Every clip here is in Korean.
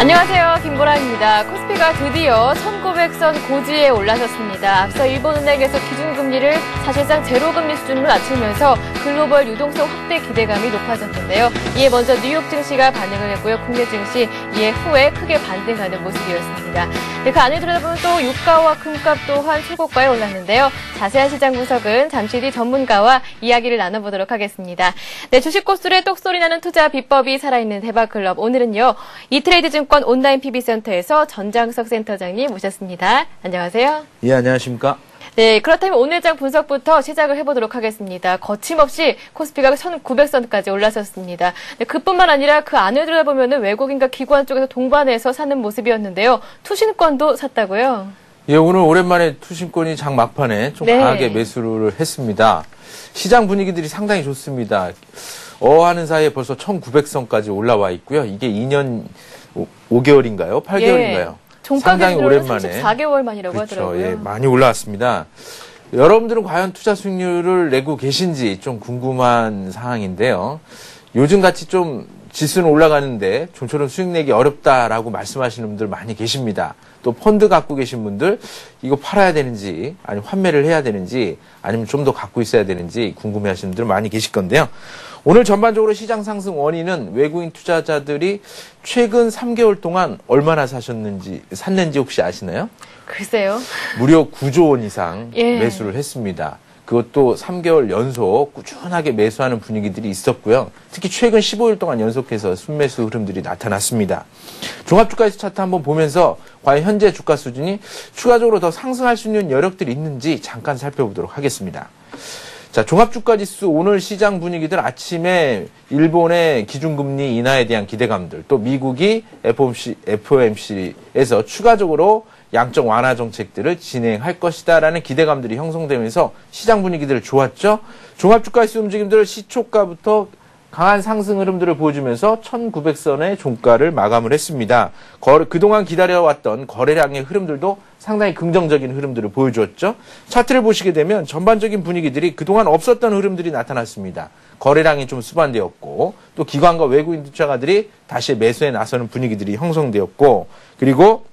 안녕하세요. 김보라입니다. 코스피가 드디어 1900선 고지에 올라섰습니다. 앞서 일본은행에서 기준금리를 사실상 제로금리 수준으로 낮추면서 글로벌 유동성 확대 기대감이 높아졌는데요. 이에 먼저 뉴욕 증시가 반응을 했고요. 국내 증시 이에 후에 크게 반등하는 모습이었습니다. 그 안에 들여다보면 또 유가와 금값 또한 최고가에 올랐는데요. 자세한 시장 분석은 잠시 뒤 전문가와 이야기를 나눠보도록 하겠습니다. 네, 주식 고수의 똑소리 나는 투자 비법이 살아있는 대박클럽. 오늘은요, 이트레이드 증권 온라인 PB센터에서 전장석 센터장님 모셨습니다. 안녕하세요. 예, 안녕하십니까. 네, 그렇다면 오늘 장 분석부터 시작을 해보도록 하겠습니다. 거침없이 코스피가 1900선까지 올라섰습니다. 네, 그뿐만 아니라 그 안을 들여다보면 외국인과 기관 쪽에서 동반해서 사는 모습이었는데요. 투신권도 샀다고요? 예, 오늘 오랜만에 투신권이 장 막판에 좀 강하게 매수를 했습니다. 시장 분위기들이 상당히 좋습니다. 하는 사이에 벌써 1900선까지 올라와 있고요. 이게 2년 5개월인가요? 8개월인가요? 상당히 오랜만에 34개월 만이라고 그렇죠. 하더라고요. 예, 많이 올라왔습니다. 여러분들은 과연 투자 수익률을 내고 계신지 좀 궁금한 상황인데요. 요즘같이 좀 지수는 올라가는데 좀처럼 수익 내기 어렵다라고 말씀하시는 분들 많이 계십니다. 또 펀드 갖고 계신 분들 이거 팔아야 되는지 아니면 환매를 해야 되는지 아니면 좀 더 갖고 있어야 되는지 궁금해하시는 분들 많이 계실 건데요. 오늘 전반적으로 시장 상승 원인은 외국인 투자자들이 최근 3개월 동안 얼마나 샀는지 혹시 아시나요? 글쎄요. 무려 9조 원 이상 매수를 했습니다. 그것도 3개월 연속 꾸준하게 매수하는 분위기들이 있었고요. 특히 최근 15일 동안 연속해서 순매수 흐름들이 나타났습니다. 종합주가지수 차트 한번 보면서 과연 현재 주가 수준이 추가적으로 더 상승할 수 있는 여력들이 있는지 잠깐 살펴보도록 하겠습니다. 자, 종합주가지수 오늘 시장 분위기들 아침에 일본의 기준금리 인하에 대한 기대감들, 또 미국이 FOMC에서 추가적으로 양적 완화 정책들을 진행할 것이다라는 기대감들이 형성되면서 시장 분위기들 좋았죠. 종합주가지수 움직임들 시초가부터 강한 상승 흐름들을 보여주면서 1900선의 종가를 마감을 했습니다. 그동안 기다려왔던 거래량의 흐름들도 상당히 긍정적인 흐름들을 보여주었죠. 차트를 보시게 되면 전반적인 분위기들이 그동안 없었던 흐름들이 나타났습니다. 거래량이 좀 수반되었고 또 기관과 외국인 투자가들이 다시 매수에 나서는 분위기들이 형성되었고 그리고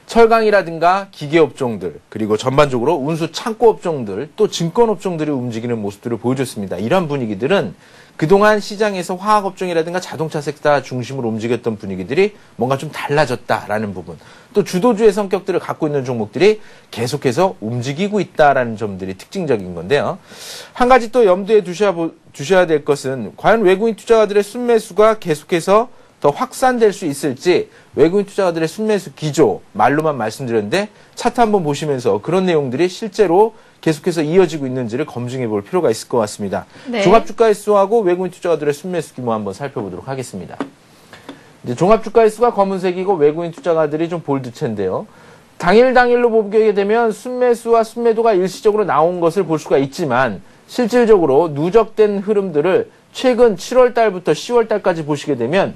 철강이라든가 기계업종들 그리고 전반적으로 운수 창고업종들 또 증권업종들이 움직이는 모습들을 보여줬습니다. 이러한 분위기들은 그동안 시장에서 화학업종이라든가 자동차 섹터 중심으로 움직였던 분위기들이 뭔가 좀 달라졌다라는 부분 또 주도주의 성격들을 갖고 있는 종목들이 계속해서 움직이고 있다라는 점들이 특징적인 건데요. 한 가지 또 염두에 두셔야 될 것은 과연 외국인 투자자들의 순매수가 계속해서 더 확산될 수 있을지 외국인 투자자들의 순매수 기조 말로만 말씀드렸는데 차트 한번 보시면서 그런 내용들이 실제로 계속해서 이어지고 있는지를 검증해 볼 필요가 있을 것 같습니다. 네. 종합주가지수하고 외국인 투자자들의 순매수 규모 한번 살펴보도록 하겠습니다. 이제 종합주가지수가 검은색이고 외국인 투자가들이 좀 볼드체인데요. 당일로 보게 되면 순매수와 순매도가 일시적으로 나온 것을 볼 수가 있지만 실질적으로 누적된 흐름들을 최근 7월 달부터 10월 달까지 보시게 되면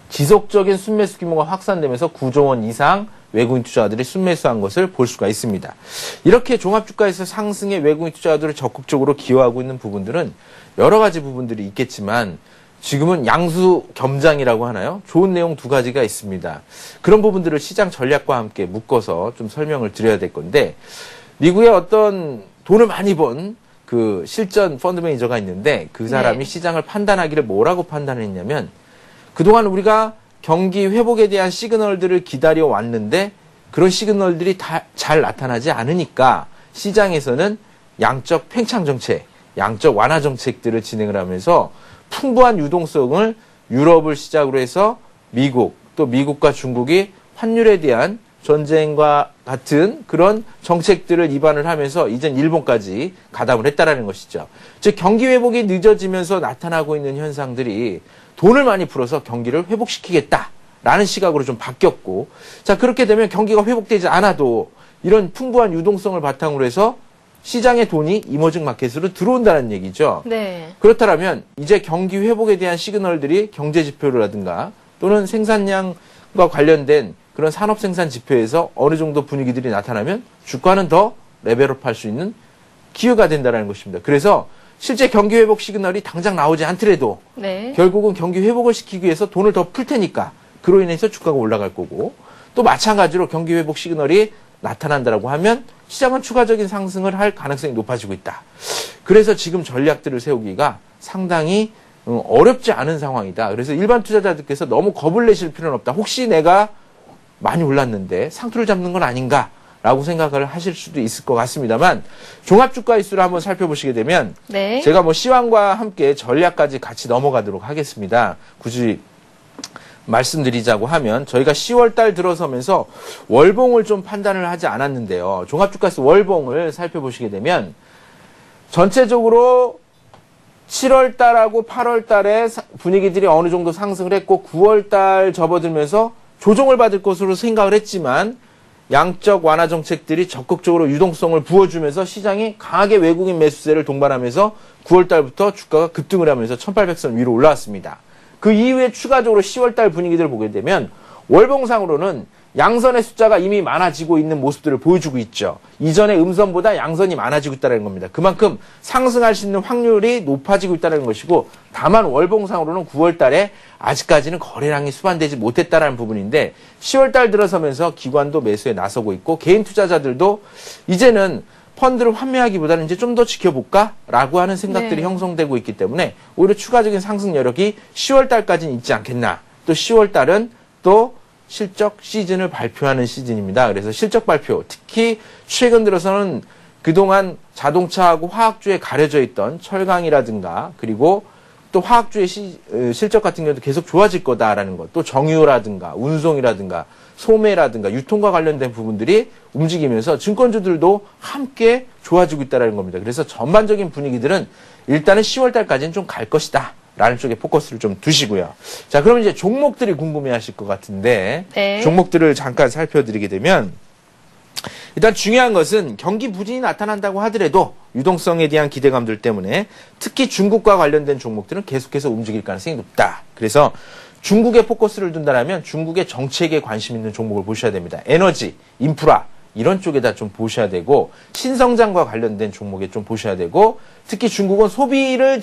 지속적인 순매수 규모가 확산되면서 9조 원 이상 외국인 투자자들이 순매수한 것을 볼 수가 있습니다. 이렇게 종합주가에서 상승에 외국인 투자자들을 적극적으로 기여하고 있는 부분들은 여러 가지 부분들이 있겠지만 지금은 양수 겸장이라고 하나요? 좋은 내용 두 가지가 있습니다. 그런 부분들을 시장 전략과 함께 묶어서 좀 설명을 드려야 될 건데 미국의 어떤 돈을 많이 번 그 실전 펀드 매니저가 있는데 그 사람이 시장을 판단하기를 뭐라고 판단했냐면 그동안 우리가 경기 회복에 대한 시그널들을 기다려 왔는데 그런 시그널들이 다 잘 나타나지 않으니까 시장에서는 양적 팽창 정책, 양적 완화 정책들을 진행을 하면서 풍부한 유동성을 유럽을 시작으로 해서 미국, 또 미국과 중국이 환율에 대한 전쟁과 같은 그런 정책들을 입안을 하면서 이젠 일본까지 가담을 했다라는 것이죠. 즉 경기 회복이 늦어지면서 나타나고 있는 현상들이 돈을 많이 풀어서 경기를 회복시키겠다라는 시각으로 좀 바뀌었고 자 그렇게 되면 경기가 회복되지 않아도 이런 풍부한 유동성을 바탕으로 해서 시장의 돈이 이머징 마켓으로 들어온다는 얘기죠. 네. 그렇다면 이제 경기 회복에 대한 시그널들이 경제 지표라든가 또는 생산량과 관련된 그런 산업 생산 지표에서 어느 정도 분위기들이 나타나면 주가는 더 레벨업할 수 있는 기회가 된다는 것입니다. 그래서 실제 경기 회복 시그널이 당장 나오지 않더라도 결국은 경기 회복을 시키기 위해서 돈을 더 풀 테니까 그로 인해서 주가가 올라갈 거고 또 마찬가지로 경기 회복 시그널이 나타난다라고 하면 시장은 추가적인 상승을 할 가능성이 높아지고 있다. 그래서 지금 전략들을 세우기가 상당히 어렵지 않은 상황이다. 그래서 일반 투자자들께서 너무 겁을 내실 필요는 없다. 혹시 내가 많이 올랐는데 상투를 잡는 건 아닌가라고 생각을 하실 수도 있을 것 같습니다만 종합주가지수를 한번 살펴보시게 되면 네. 제가 뭐 시황과 함께 전략까지 같이 넘어가도록 하겠습니다. 굳이 말씀드리자고 하면 저희가 10월 달 들어서면서 월봉을 좀 판단을 하지 않았는데요. 종합주가지수 월봉을 살펴보시게 되면 전체적으로 7월 달하고 8월 달에 분위기들이 어느 정도 상승을 했고 9월 달 접어들면서 조정을 받을 것으로 생각을 했지만 양적 완화 정책들이 적극적으로 유동성을 부어주면서 시장이 강하게 외국인 매수세를 동반하면서 9월 달부터 주가가 급등을 하면서 1800선 위로 올라왔습니다. 그 이후에 추가적으로 10월 달 분위기들을 보게 되면 월봉상으로는 양선의 숫자가 이미 많아지고 있는 모습들을 보여주고 있죠. 이전의 음선보다 양선이 많아지고 있다는 겁니다. 그만큼 상승할 수 있는 확률이 높아지고 있다는 것이고 다만 월봉상으로는 9월 달에 아직까지는 거래량이 수반되지 못했다는 부분인데 10월 달 들어서면서 기관도 매수에 나서고 있고 개인 투자자들도 이제는 펀드를 환매하기보다는 이제 좀 더 지켜볼까라고 하는 생각들이 형성되고 있기 때문에 오히려 추가적인 상승 여력이 10월 달까지는 있지 않겠나. 또 10월 달은 또 실적 시즌을 발표하는 시즌입니다. 그래서 실적 발표, 특히 최근 들어서는 그동안 자동차하고 화학주에 가려져 있던 철강이라든가 그리고 또 화학주의 실적 같은 경우도 계속 좋아질 거다라는 것, 또 정유라든가 운송이라든가 소매라든가 유통과 관련된 부분들이 움직이면서 증권주들도 함께 좋아지고 있다는 겁니다. 그래서 전반적인 분위기들은 일단은 10월 달까지는 좀 갈 것이다. 라는 쪽에 포커스를 좀 두시고요. 자, 그럼 이제 종목들이 궁금해 하실 것 같은데, 네. 종목들을 잠깐 살펴드리게 되면, 일단 중요한 것은 경기 부진이 나타난다고 하더라도 유동성에 대한 기대감들 때문에 특히 중국과 관련된 종목들은 계속해서 움직일 가능성이 높다. 그래서 중국에 포커스를 둔다면 중국의 정책에 관심 있는 종목을 보셔야 됩니다. 에너지, 인프라, 이런 쪽에다 좀 보셔야 되고, 신성장과 관련된 종목에 좀 보셔야 되고, 특히 중국은 소비를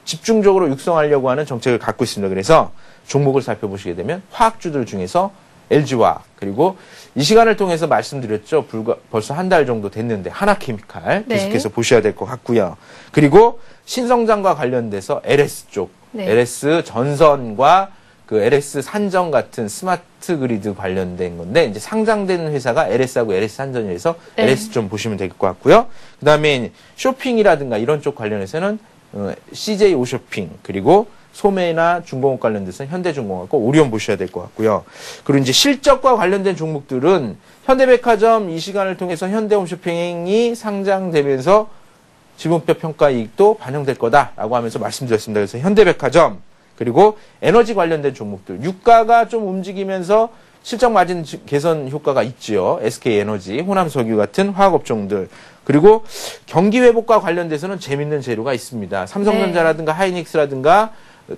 집중적으로 육성하려고 하는 정책을 갖고 있습니다. 그래서 종목을 살펴보시게 되면 화학주들 중에서 LG화학 그리고 이 시간을 통해서 말씀드렸죠. 벌써 한 달 정도 됐는데 하나케미칼 계속해서 보셔야 될 것 같고요. 그리고 신성장과 관련돼서 LS 쪽, LS 전선과 그 LS 산정 같은 스마트 그리드 관련된 건데 이제 상장되는 회사가 LS하고 LS 산전이라서 LS 좀 보시면 될 것 같고요. 그다음에 쇼핑이라든가 이런 쪽 관련해서는 CJ 오쇼핑 그리고 소매나 중공업 관련돼서 현대중공업과 오리온 보셔야 될 것 같고요. 그리고 이제 실적과 관련된 종목들은 현대백화점 이 시간을 통해서 현대홈쇼핑이 상장되면서 지분표 평가 이익도 반영될 거다라고 하면서 말씀드렸습니다. 그래서 현대백화점 그리고 에너지 관련된 종목들 유가가 좀 움직이면서 실적 마진 개선 효과가 있지요. SK에너지, 호남석유 같은 화학업종들. 그리고 경기 회복과 관련돼서는 재밌는 재료가 있습니다. 삼성전자라든가 하이닉스라든가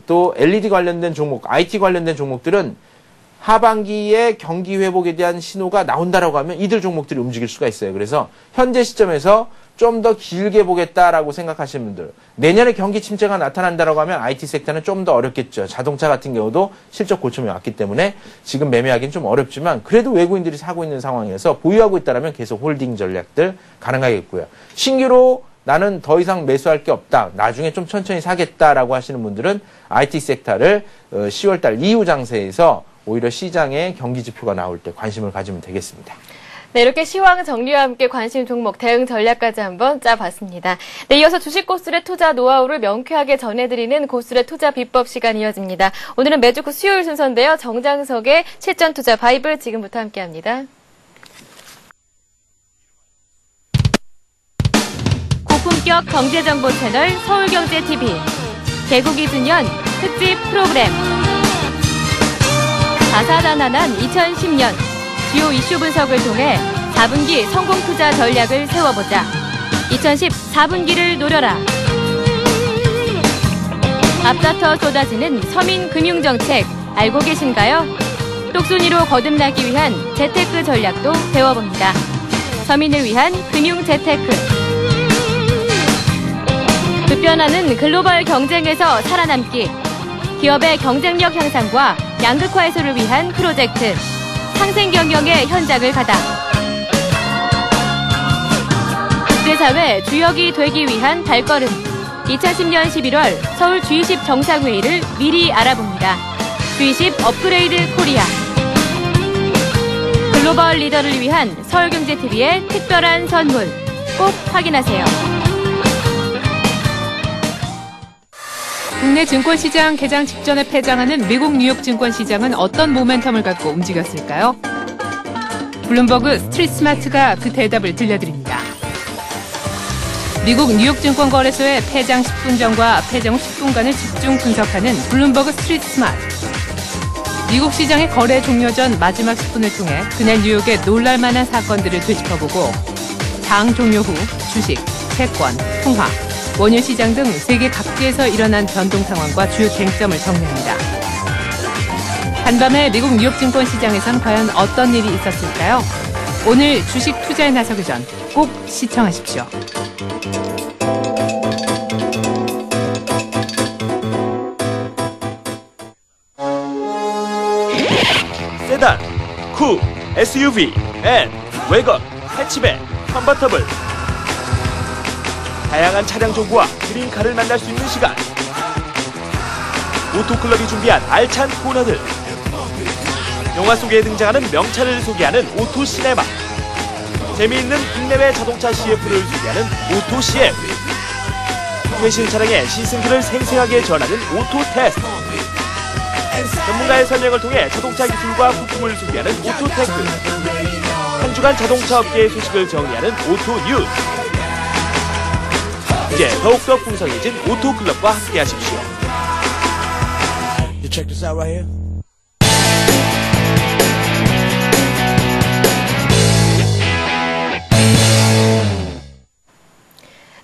또 LED 관련된 종목, IT 관련된 종목들은 하반기에 경기 회복에 대한 신호가 나온다라고 하면 이들 종목들이 움직일 수가 있어요. 그래서 현재 시점에서 좀 더 길게 보겠다라고 생각하시는 분들, 내년에 경기 침체가 나타난다라고 하면 IT 섹터는 좀 더 어렵겠죠. 자동차 같은 경우도 실적 고점이 왔기 때문에 지금 매매하기는 좀 어렵지만 그래도 외국인들이 사고 있는 상황이어서 보유하고 있다라면 계속 홀딩 전략들 가능하겠고요. 신규로 나는 더 이상 매수할 게 없다. 나중에 좀 천천히 사겠다라고 하시는 분들은 IT 섹터를 10월 달 이후 장세에서 오히려 시장에 경기 지표가 나올 때 관심을 가지면 되겠습니다. 네, 이렇게 시황 정리와 함께 관심 종목 대응 전략까지 한번 짜봤습니다. 네, 이어서 주식 고수의 투자 노하우를 명쾌하게 전해드리는 고수의 투자 비법 시간 이어집니다. 오늘은 매주 수요일 순서인데요. 정장석의 실전 투자 바이블 지금부터 함께합니다. 고품격 경제정보 채널 서울경제TV 개국 2주년 특집 프로그램 다사다난한 2010년 주요 이슈 분석을 통해 4분기 성공 투자 전략을 세워보자. 2010 4분기를 노려라. 앞다퉈 쏟아지는 서민 금융정책 알고 계신가요? 똑순이로 거듭나기 위한 재테크 전략도 배워봅니다. 서민을 위한 금융 재테크. 급변하는 글로벌 경쟁에서 살아남기. 기업의 경쟁력 향상과 양극화 해소를 위한 프로젝트. 상생 경영의 현장을 가다. 국제사회 주역이 되기 위한 발걸음. 2010년 11월 서울 G20 정상회의를 미리 알아봅니다. G20 업그레이드 코리아. 글로벌 리더를 위한 서울경제TV의 특별한 선물. 꼭 확인하세요. 국내 증권시장 개장 직전에 폐장하는 미국 뉴욕 증권시장은 어떤 모멘텀을 갖고 움직였을까요? 블룸버그 스트리트 스마트가 그 대답을 들려드립니다. 미국 뉴욕 증권거래소의 폐장 10분 전과 폐장 후 10분간을 집중 분석하는 블룸버그 스트리트 스마트. 미국 시장의 거래 종료 전 마지막 10분을 통해 그날 뉴욕의 놀랄만한 사건들을 되짚어보고 장 종료 후 주식, 채권, 통화, 원유 시장 등 세계 각지에서 일어난 변동 상황과 주요 쟁점을 정리합니다. 한밤에 미국 뉴욕 증권 시장에선 과연 어떤 일이 있었을까요? 오늘 주식 투자에 나서기 전 꼭 시청하십시오. 세단, 쿱, SUV, 앤, 웨건, 해치백, 컨버터블. 다양한 차량 정보와 그린카를 만날 수 있는 시간. 오토클럽이 준비한 알찬 코너들. 영화 속에 등장하는 명차를 소개하는 오토시네마. 재미있는 국내외 자동차 CF를 소개하는 오토CF. 최신 차량의 시승기를 생생하게 전하는 오토테스트. 전문가의 설명을 통해 자동차 기술과 부품을 소개하는 오토테크. 한 주간 자동차 업계의 소식을 정리하는 오토뉴스. 이제 더욱더 풍성해진 오토클럽과 함께하십시오.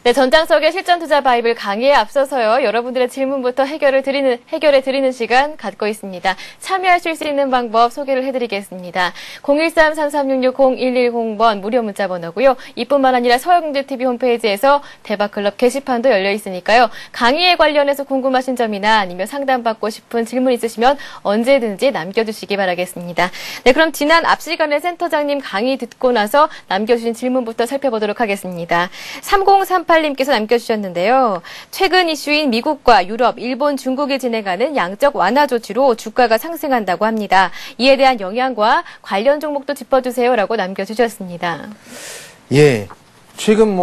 네, 전장석의 실전 투자 바이블 강의에 앞서서요. 여러분들의 질문부터 해결해 드리는 시간 갖고 있습니다. 참여하실 수 있는 방법 소개를 해드리겠습니다. 013-3366-0110번 무료 문자 번호고요. 이뿐만 아니라 서울경제TV 홈페이지에서 대박클럽 게시판도 열려 있으니까요. 강의에 관련해서 궁금하신 점이나 아니면 상담받고 싶은 질문 있으시면 언제든지 남겨주시기 바라겠습니다. 네, 그럼 지난 앞 시간에 센터장님 강의 듣고 나서 남겨주신 질문부터 살펴보도록 하겠습니다. 3038님께서 남겨주셨는데요. 최근 이슈인 미국과 유럽, 일본, 중국이 진행하는 양적 완화 조치로 주가가 상승한다고 합니다. 이에 대한 영향과 관련 종목도 짚어주세요라고 남겨주셨습니다. 예, 최근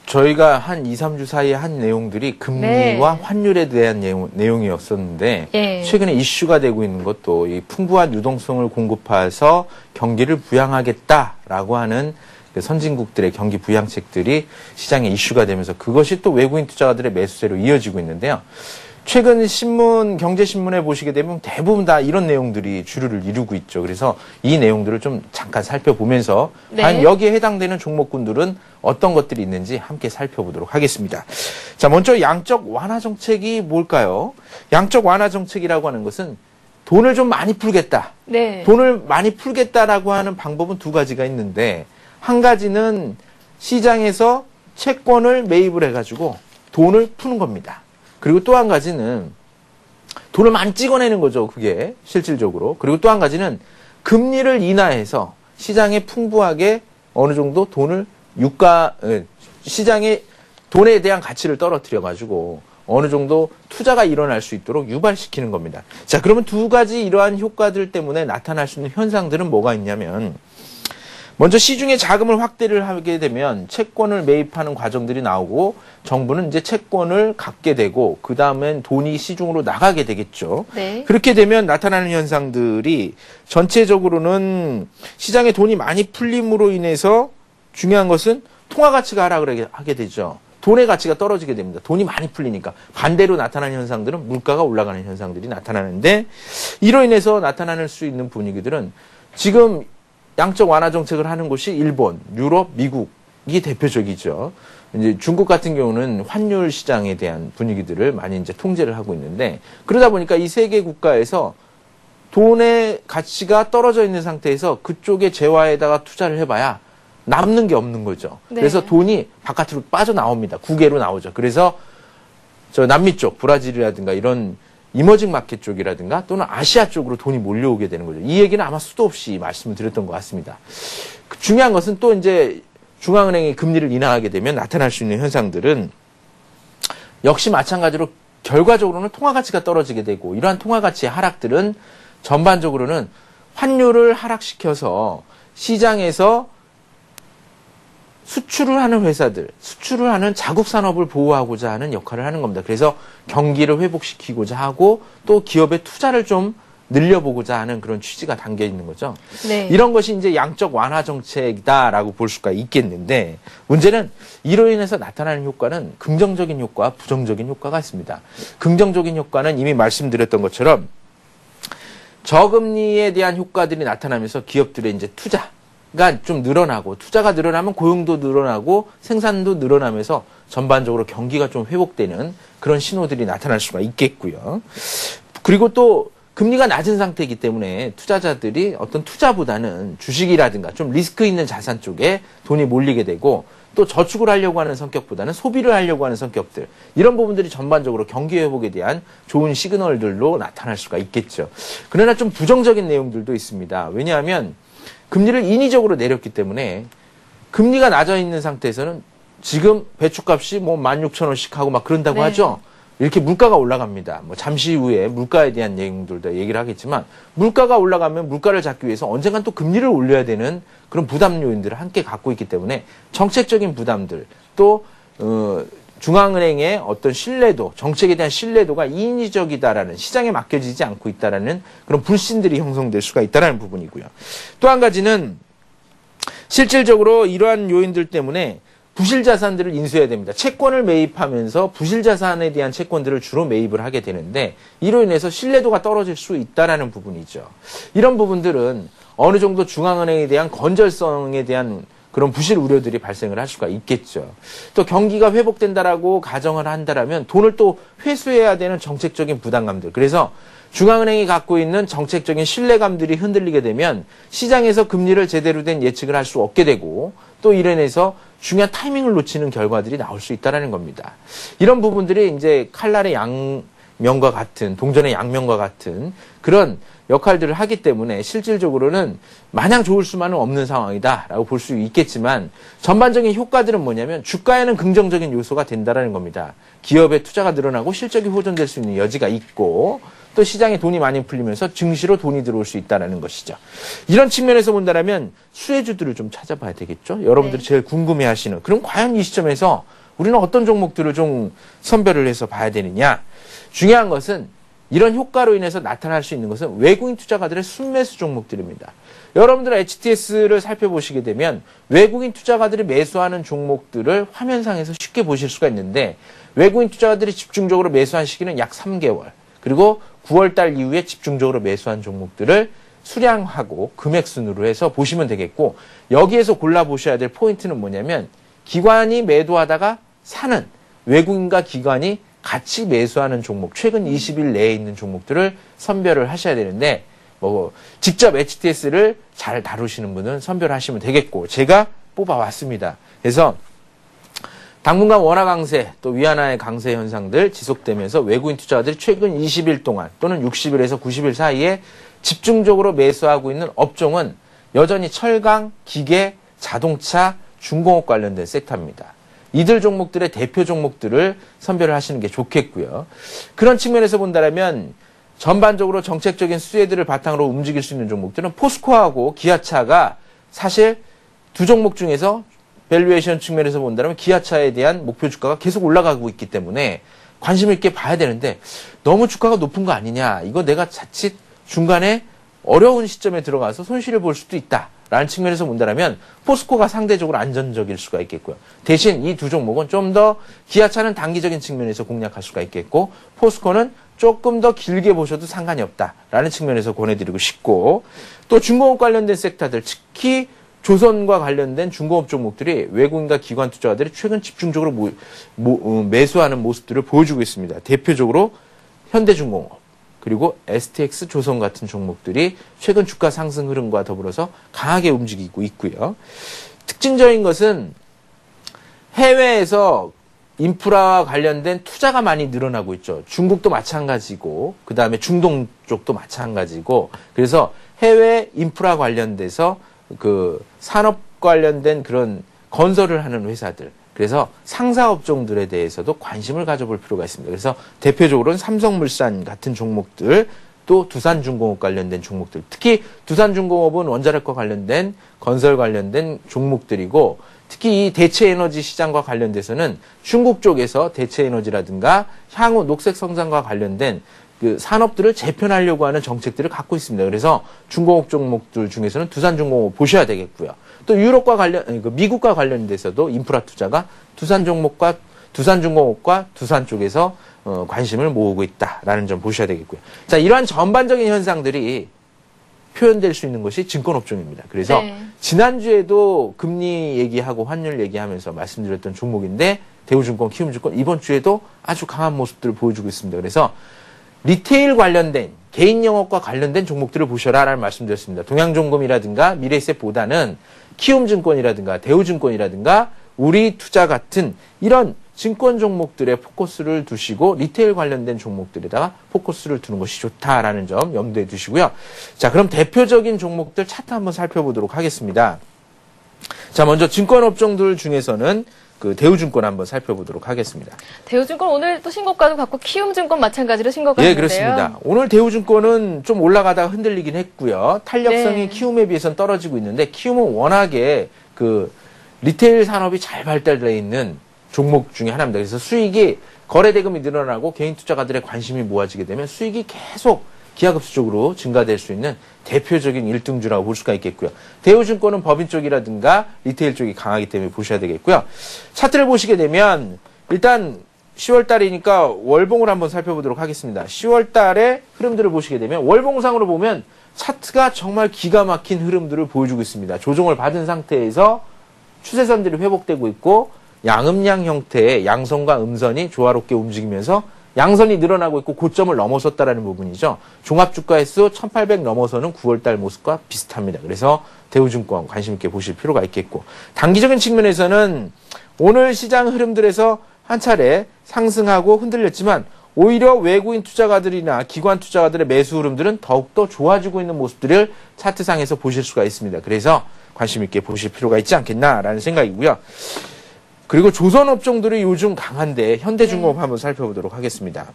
저희가 한 2, 3주 사이에 한 내용들이 금리와 환율에 대한 내용이었었는데 예. 최근에 이슈가 되고 있는 것도 이 풍부한 유동성을 공급해서 경기를 부양하겠다라고 하는 선진국들의 경기 부양책들이 시장에 이슈가 되면서 그것이 또 외국인 투자자들의 매수세로 이어지고 있는데요. 최근 경제신문에 보시게 되면 대부분 다 이런 내용들이 주류를 이루고 있죠. 그래서 이 내용들을 좀 잠깐 살펴보면서 네. 과연 여기에 해당되는 종목군들은 어떤 것들이 있는지 함께 살펴보도록 하겠습니다. 자, 먼저 양적 완화 정책이 뭘까요? 양적 완화 정책이라고 하는 것은 돈을 좀 많이 풀겠다. 네. 돈을 많이 풀겠다라고 하는 방법은 두 가지가 있는데 한 가지는 시장에서 채권을 매입을 해가지고 돈을 푸는 겁니다. 그리고 또 한 가지는 돈을 많이 찍어내는 거죠. 그게 실질적으로. 그리고 또 한 가지는 금리를 인하해서 시장에 풍부하게 어느 정도 돈을 시장의 돈에 대한 가치를 떨어뜨려가지고 어느 정도 투자가 일어날 수 있도록 유발시키는 겁니다. 자, 그러면 두 가지 이러한 효과들 때문에 나타날 수 있는 현상들은 뭐가 있냐면 먼저 시중에 자금을 확대를 하게 되면 채권을 매입하는 과정들이 나오고 정부는 이제 채권을 갖게 되고 그 다음엔 돈이 시중으로 나가게 되겠죠. 네. 그렇게 되면 나타나는 현상들이 전체적으로는 시장에 돈이 많이 풀림으로 인해서 중요한 것은 통화 가치가 하락을 하게 되죠. 돈의 가치가 떨어지게 됩니다. 돈이 많이 풀리니까. 반대로 나타나는 현상들은 물가가 올라가는 현상들이 나타나는데 이로 인해서 나타날 수 있는 분위기들은 지금 양적 완화 정책을 하는 곳이 일본, 유럽, 미국이 대표적이죠. 이제 중국 같은 경우는 환율 시장에 대한 분위기들을 많이 이제 통제를 하고 있는데 그러다 보니까 이 세 개 국가에서 돈의 가치가 떨어져 있는 상태에서 그쪽에 재화에다가 투자를 해봐야 남는 게 없는 거죠. 네. 그래서 돈이 바깥으로 빠져나옵니다. 국외로 나오죠. 그래서 저 남미 쪽, 브라질이라든가 이런 이머징 마켓 쪽이라든가 또는 아시아 쪽으로 돈이 몰려오게 되는 거죠. 이 얘기는 아마 수도 없이 말씀을 드렸던 것 같습니다. 중요한 것은 또 이제 중앙은행이 금리를 인하하게 되면 나타날 수 있는 현상들은 역시 마찬가지로 결과적으로는 통화 가치가 떨어지게 되고, 이러한 통화 가치의 하락들은 전반적으로는 환율을 하락시켜서 시장에서 수출을 하는 회사들, 수출을 하는 자국 산업을 보호하고자 하는 역할을 하는 겁니다. 그래서 경기를 회복시키고자 하고 또 기업의 투자를 좀 늘려보고자 하는 그런 취지가 담겨 있는 거죠. 네. 이런 것이 이제 양적 완화 정책이다라고 볼 수가 있겠는데, 문제는 이로 인해서 나타나는 효과는 긍정적인 효과와 부정적인 효과가 있습니다. 긍정적인 효과는 이미 말씀드렸던 것처럼 저금리에 대한 효과들이 나타나면서 기업들의 이제 투자가 좀 늘어나고, 투자가 늘어나면 고용도 늘어나고 생산도 늘어나면서 전반적으로 경기가 좀 회복되는 그런 신호들이 나타날 수가 있겠고요. 그리고 또 금리가 낮은 상태이기 때문에 투자자들이 어떤 투자보다는 주식이라든가 좀 리스크 있는 자산 쪽에 돈이 몰리게 되고, 또 저축을 하려고 하는 성격보다는 소비를 하려고 하는 성격들, 이런 부분들이 전반적으로 경기 회복에 대한 좋은 시그널들로 나타날 수가 있겠죠. 그러나 좀 부정적인 내용들도 있습니다. 왜냐하면 금리를 인위적으로 내렸기 때문에 금리가 낮아 있는 상태에서는 지금 배추값이 뭐 16,000원씩 하고 막 그런다고 네. 하죠. 이렇게 물가가 올라갑니다. 뭐 잠시 후에 물가에 대한 내용들도 얘기를 하겠지만, 물가가 올라가면 물가를 잡기 위해서 언젠간 또 금리를 올려야 되는 그런 부담 요인들을 함께 갖고 있기 때문에 정책적인 부담들, 또 중앙은행의 어떤 신뢰도, 정책에 대한 신뢰도가 인위적이다라는, 시장에 맡겨지지 않고 있다라는 그런 불신들이 형성될 수가 있다라는 부분이고요. 또 한 가지는 실질적으로 이러한 요인들 때문에 부실 자산들을 인수해야 됩니다. 채권을 매입하면서 부실 자산에 대한 채권들을 주로 매입을 하게 되는데, 이로 인해서 신뢰도가 떨어질 수 있다라는 부분이죠. 이런 부분들은 어느 정도 중앙은행에 대한 건전성에 대한 그런 부실 우려들이 발생을 할 수가 있겠죠. 또 경기가 회복된다라고 가정을 한다라면 돈을 또 회수해야 되는 정책적인 부담감들. 그래서 중앙은행이 갖고 있는 정책적인 신뢰감들이 흔들리게 되면 시장에서 금리를 제대로 된 예측을 할 수 없게 되고, 또 이로 인해서 중요한 타이밍을 놓치는 결과들이 나올 수 있다는 겁니다. 이런 부분들이 이제 칼날의 양면과 같은, 동전의 양면과 같은 그런 역할들을 하기 때문에 실질적으로는 마냥 좋을 수만은 없는 상황이다라고 볼 수 있겠지만, 전반적인 효과들은 뭐냐면 주가에는 긍정적인 요소가 된다는 겁니다. 기업의 투자가 늘어나고 실적이 호전될 수 있는 여지가 있고, 또 시장에 돈이 많이 풀리면서 증시로 돈이 들어올 수 있다는 것이죠. 이런 측면에서 본다면 수혜주들을 좀 찾아봐야 되겠죠. 여러분들이 네. 제일 궁금해하시는, 그럼 과연 이 시점에서 우리는 어떤 종목들을 좀 선별을 해서 봐야 되느냐. 중요한 것은 이런 효과로 인해서 나타날 수 있는 것은 외국인 투자가들의 순매수 종목들입니다. 여러분들 HTS를 살펴보시게 되면 외국인 투자가들이 매수하는 종목들을 화면상에서 쉽게 보실 수가 있는데, 외국인 투자가들이 집중적으로 매수한 시기는 약 3개월, 그리고 9월달 이후에 집중적으로 매수한 종목들을 수량하고 금액순으로 해서 보시면 되겠고, 여기에서 골라보셔야 될 포인트는 뭐냐면, 기관이 매도하다가 사는, 외국인과 기관이 같이 매수하는 종목, 최근 20일 내에 있는 종목들을 선별을 하셔야 되는데, 뭐 직접 HTS를 잘 다루시는 분은 선별하시면 되겠고, 제가 뽑아왔습니다. 그래서 당분간 원화 강세, 또 위안화의 강세 현상들 지속되면서 외국인 투자자들이 최근 20일 동안 또는 60일에서 90일 사이에 집중적으로 매수하고 있는 업종은 여전히 철강, 기계, 자동차, 중공업 관련된 섹터입니다. 이들 종목들의 대표 종목들을 선별을 하시는 게 좋겠고요. 그런 측면에서 본다면 전반적으로 정책적인 수혜들을 바탕으로 움직일 수 있는 종목들은 포스코하고 기아차가 사실 두 종목 중에서 밸류에이션 측면에서 본다면 기아차에 대한 목표 주가가 계속 올라가고 있기 때문에 관심 있게 봐야 되는데, 너무 주가가 높은 거 아니냐, 이거 내가 자칫 중간에 어려운 시점에 들어가서 손실을 볼 수도 있다라는 측면에서 본다면 포스코가 상대적으로 안전적일 수가 있겠고요. 대신 이 두 종목은 좀 더, 기아차는 단기적인 측면에서 공략할 수가 있겠고, 포스코는 조금 더 길게 보셔도 상관이 없다라는 측면에서 권해드리고 싶고, 또 중공업 관련된 섹터들, 특히 조선과 관련된 중공업 종목들이 외국인과 기관 투자자들이 최근 집중적으로 매수하는 모습들을 보여주고 있습니다. 대표적으로 현대중공업, 그리고 STX 조선 같은 종목들이 최근 주가 상승 흐름과 더불어서 강하게 움직이고 있고요. 특징적인 것은 해외에서 인프라와 관련된 투자가 많이 늘어나고 있죠. 중국도 마찬가지고, 그 다음에 중동 쪽도 마찬가지고, 그래서 해외 인프라 관련돼서 그 산업 관련된 그런 건설을 하는 회사들, 그래서 상사업종들에 대해서도 관심을 가져볼 필요가 있습니다. 그래서 대표적으로는 삼성물산 같은 종목들, 또 두산중공업 관련된 종목들, 특히 두산중공업은 원자력과 관련된 건설 관련된 종목들이고, 특히 이 대체에너지 시장과 관련돼서는 중국 쪽에서 대체에너지라든가 향후 녹색 성장과 관련된 그 산업들을 재편하려고 하는 정책들을 갖고 있습니다. 그래서 중공업 종목들 중에서는 두산중공업 보셔야 되겠고요. 또 유럽과 미국과 관련돼서도 인프라 투자가 두산중공업과 두산 쪽에서 관심을 모으고 있다라는 점 보셔야 되겠고요. 자, 이러한 전반적인 현상들이 표현될 수 있는 것이 증권업종입니다. 그래서 네. 지난주에도 금리 얘기하고 환율 얘기하면서 말씀드렸던 종목인데 대우증권, 키움증권 이번 주에도 아주 강한 모습들을 보여주고 있습니다. 그래서 리테일 관련된 개인 영업과 관련된 종목들을 보셔라라는 말씀드렸습니다. 동양종금이라든가 미래에셋보다는 키움증권이라든가 대우증권이라든가 우리투자 같은 이런 증권 종목들의 포커스를 두시고 리테일 관련된 종목들에다가 포커스를 두는 것이 좋다라는 점 염두에 두시고요. 자, 그럼 대표적인 종목들 차트 한번 살펴보도록 하겠습니다. 자, 먼저 증권업종들 중에서는 그 대우증권 한번 살펴보도록 하겠습니다. 대우증권 오늘 또 신고가도 갖고 키움증권 마찬가지로 신고가 예, 있는데요. 그렇습니다. 오늘 대우증권은 좀 올라가다가 흔들리긴 했고요. 탄력성이 네. 키움에 비해서는 떨어지고 있는데 키움은 워낙에 그 리테일 산업이 잘 발달되어 있는 종목 중에 하나입니다. 그래서 수익이 거래대금이 늘어나고 개인 투자가들의 관심이 모아지게 되면 수익이 계속 기하급수적으로 증가될 수 있는 대표적인 1등주라고 볼 수가 있겠고요. 대우증권은 법인 쪽이라든가 리테일 쪽이 강하기 때문에 보셔야 되겠고요. 차트를 보시게 되면 일단 10월 달이니까 월봉을 한번 살펴보도록 하겠습니다. 10월 달의 흐름들을 보시게 되면 월봉상으로 보면 차트가 정말 기가 막힌 흐름들을 보여주고 있습니다. 조정을 받은 상태에서 추세선들이 회복되고 있고 양음양 형태의 양선과 음선이 조화롭게 움직이면서 양선이 늘어나고 있고 고점을 넘어섰다라는 부분이죠. 종합주가지수 1800 넘어서는 9월달 모습과 비슷합니다. 그래서 대우증권 관심 있게 보실 필요가 있겠고 단기적인 측면에서는 오늘 시장 흐름들에서 한 차례 상승하고 흔들렸지만 오히려 외국인 투자가들이나 기관 투자가들의 매수 흐름들은 더욱더 좋아지고 있는 모습들을 차트상에서 보실 수가 있습니다. 그래서 관심 있게 보실 필요가 있지 않겠나라는 생각이고요. 그리고 조선업종들이 요즘 강한데 현대중공업 한번 살펴보도록 하겠습니다.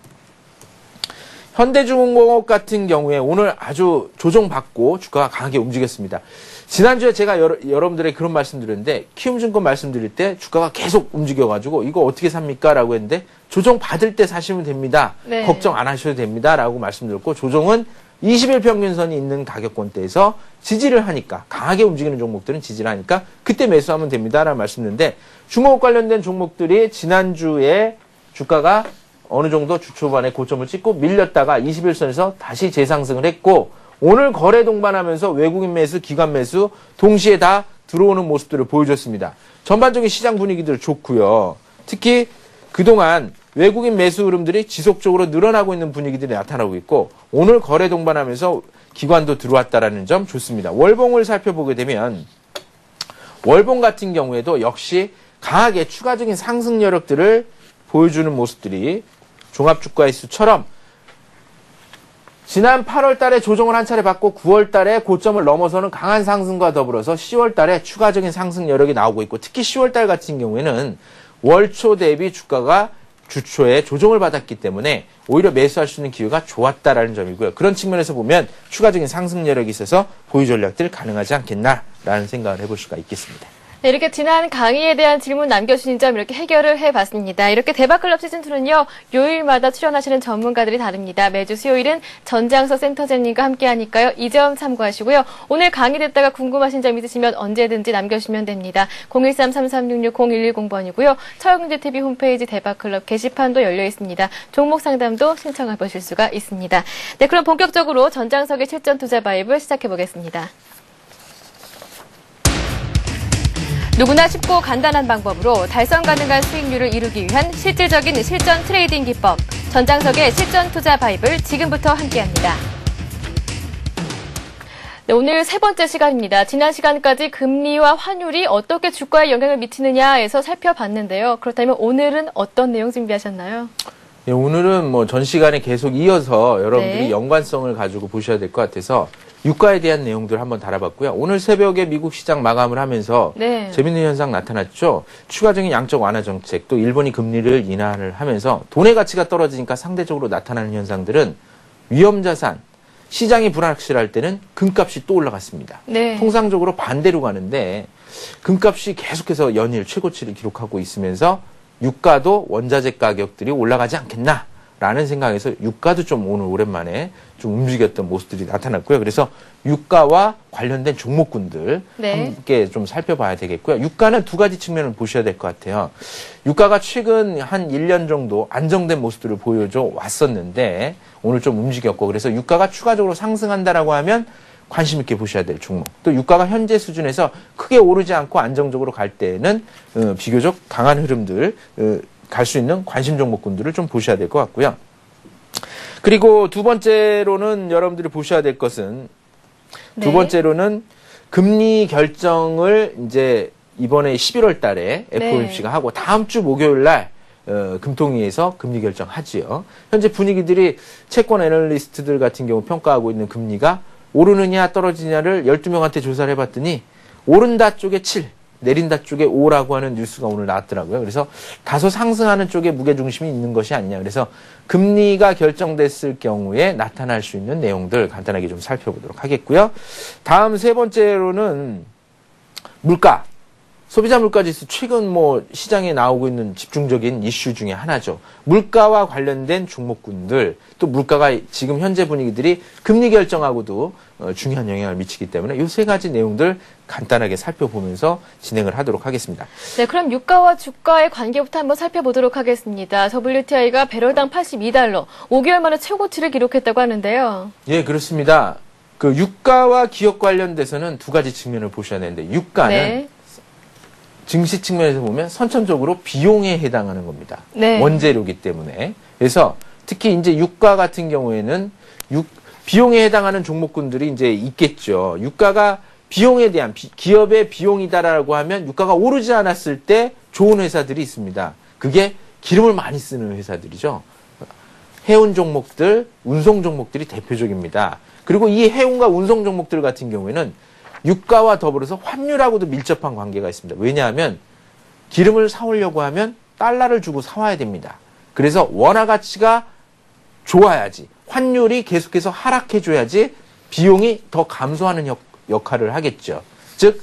현대중공업 같은 경우에 오늘 아주 조정받고 주가가 강하게 움직였습니다. 지난주에 제가 여러분들에게 그런 말씀드렸는데 키움증권 말씀드릴 때 주가가 계속 움직여가지고 이거 어떻게 삽니까? 라고 했는데 조정받을 때 사시면 됩니다. 네. 걱정 안 하셔도 됩니다. 라고 말씀드렸고 조정은 20일 평균선이 있는 가격권대에서 지지를 하니까 강하게 움직이는 종목들은 지지를 하니까 그때 매수하면 됩니다. 라는 말씀드렸는데 중공업 관련된 종목들이 지난주에 주가가 어느 정도 주 초반에 고점을 찍고 밀렸다가 21선에서 다시 재상승을 했고 오늘 거래 동반하면서 외국인 매수, 기관 매수 동시에 다 들어오는 모습들을 보여줬습니다. 전반적인 시장 분위기들 좋고요. 특히 그동안 외국인 매수 흐름들이 지속적으로 늘어나고 있는 분위기들이 나타나고 있고 오늘 거래 동반하면서 기관도 들어왔다라는 점 좋습니다. 월봉을 살펴보게 되면 월봉 같은 경우에도 역시 강하게 추가적인 상승 여력들을 보여주는 모습들이 종합주가지수처럼 지난 8월 달에 조정을 한 차례 받고 9월 달에 고점을 넘어서는 강한 상승과 더불어서 10월 달에 추가적인 상승 여력이 나오고 있고 특히 10월 달 같은 경우에는 월초 대비 주가가 주초에 조정을 받았기 때문에 오히려 매수할 수 있는 기회가 좋았다라는 점이고요. 그런 측면에서 보면 추가적인 상승 여력이 있어서 보유 전략들 가능하지 않겠나라는 생각을 해볼 수가 있겠습니다. 네, 이렇게 지난 강의에 대한 질문 남겨주신 점 이렇게 해결을 해봤습니다. 이렇게 대박클럽 시즌2는요, 요일마다 출연하시는 전문가들이 다릅니다. 매주 수요일은 전장서 센터장님과 함께 하니까요, 이 점 참고하시고요. 오늘 강의 듣다가 궁금하신 점 있으시면 언제든지 남겨주시면 됩니다. 013-3366-0110번이고요. 서영재TV 홈페이지 대박클럽 게시판도 열려 있습니다. 종목 상담도 신청해 보실 수가 있습니다. 네, 그럼 본격적으로 전장석의 실전 투자 바이블 시작해 보겠습니다. 누구나 쉽고 간단한 방법으로 달성 가능한 수익률을 이루기 위한 실질적인 실전 트레이딩 기법, 전장석의 실전 투자 바이블 지금부터 함께합니다. 네, 오늘 세 번째 시간입니다. 지난 시간까지 금리와 환율이 어떻게 주가에 영향을 미치느냐에서 살펴봤는데요. 그렇다면 오늘은 어떤 내용 준비하셨나요? 예, 오늘은 뭐 전 시간에 계속 이어서 여러분들이 네. 연관성을 가지고 보셔야 될 것 같아서 유가에 대한 내용들 한번 다뤄봤고요. 오늘 새벽에 미국 시장 마감을 하면서 네. 재밌는 현상 나타났죠. 추가적인 양적 완화 정책, 또 일본이 금리를 인하를 하면서 돈의 가치가 떨어지니까 상대적으로 나타나는 현상들은 위험자산, 시장이 불확실할 때는 금값이 또 올라갔습니다. 네. 통상적으로 반대로 가는데 금값이 계속해서 연일 최고치를 기록하고 있으면서 유가도 원자재 가격들이 올라가지 않겠나라는 생각에서 유가도 좀 오늘 오랜만에 좀 움직였던 모습들이 나타났고요. 그래서 유가와 관련된 종목군들 네. 함께 좀 살펴봐야 되겠고요. 유가는 두 가지 측면을 보셔야 될 것 같아요. 유가가 최근 한 1년 정도 안정된 모습들을 보여줘 왔었는데 오늘 좀 움직였고 그래서 유가가 추가적으로 상승한다라고 하면 관심 있게 보셔야 될 종목. 또 유가가 현재 수준에서 크게 오르지 않고 안정적으로 갈 때는 비교적 강한 흐름들 갈 수 있는 관심 종목군들을 좀 보셔야 될 것 같고요. 그리고 두 번째로는 여러분들이 보셔야 될 것은 네. 두 번째로는 금리 결정을 이제 이번에 11월 달에 FOMC가 하고 다음 주 목요일 날 금통위에서 금리 결정하지요. 현재 분위기들이 채권 애널리스트들 같은 경우 평가하고 있는 금리가 오르느냐 떨어지냐를 12명한테 조사를 해봤더니 오른다 쪽에 7, 내린다 쪽에 5라고 하는 뉴스가 오늘 나왔더라고요. 그래서 다소 상승하는 쪽에 무게중심이 있는 것이 아니냐. 그래서 금리가 결정됐을 경우에 나타날 수 있는 내용들 간단하게 좀 살펴보도록 하겠고요. 다음 세 번째로는 물가. 소비자 물가지수 최근 뭐 시장에 나오고 있는 집중적인 이슈 중에 하나죠. 물가와 관련된 종목군들 또 물가가 지금 현재 분위기들이 금리 결정하고도 중요한 영향을 미치기 때문에 이 세 가지 내용들 간단하게 살펴보면서 진행을 하도록 하겠습니다. 네, 그럼 유가와 주가의 관계부터 한번 살펴보도록 하겠습니다. WTI가 배럴당 82달러, 5개월 만에 최고치를 기록했다고 하는데요. 예, 그렇습니다. 그 유가와 기업 관련돼서는 두 가지 측면을 보셔야 되는데 유가는 네. 증시 측면에서 보면 선천적으로 비용에 해당하는 겁니다. 네. 원재료이기 때문에. 그래서 특히 이제 유가 같은 경우에는 비용에 해당하는 종목군들이 이제 있겠죠. 유가가 비용에 대한 기업의 비용이다라고 하면 유가가 오르지 않았을 때 좋은 회사들이 있습니다. 그게 기름을 많이 쓰는 회사들이죠. 해운 종목들, 운송 종목들이 대표적입니다. 그리고 이 해운과 운송 종목들 같은 경우에는 유가와 더불어서 환율하고도 밀접한 관계가 있습니다. 왜냐하면 기름을 사오려고 하면 달러를 주고 사와야 됩니다. 그래서 원화 가치가 좋아야지 환율이 계속해서 하락해줘야지 비용이 더 감소하는 역할을 하겠죠. 즉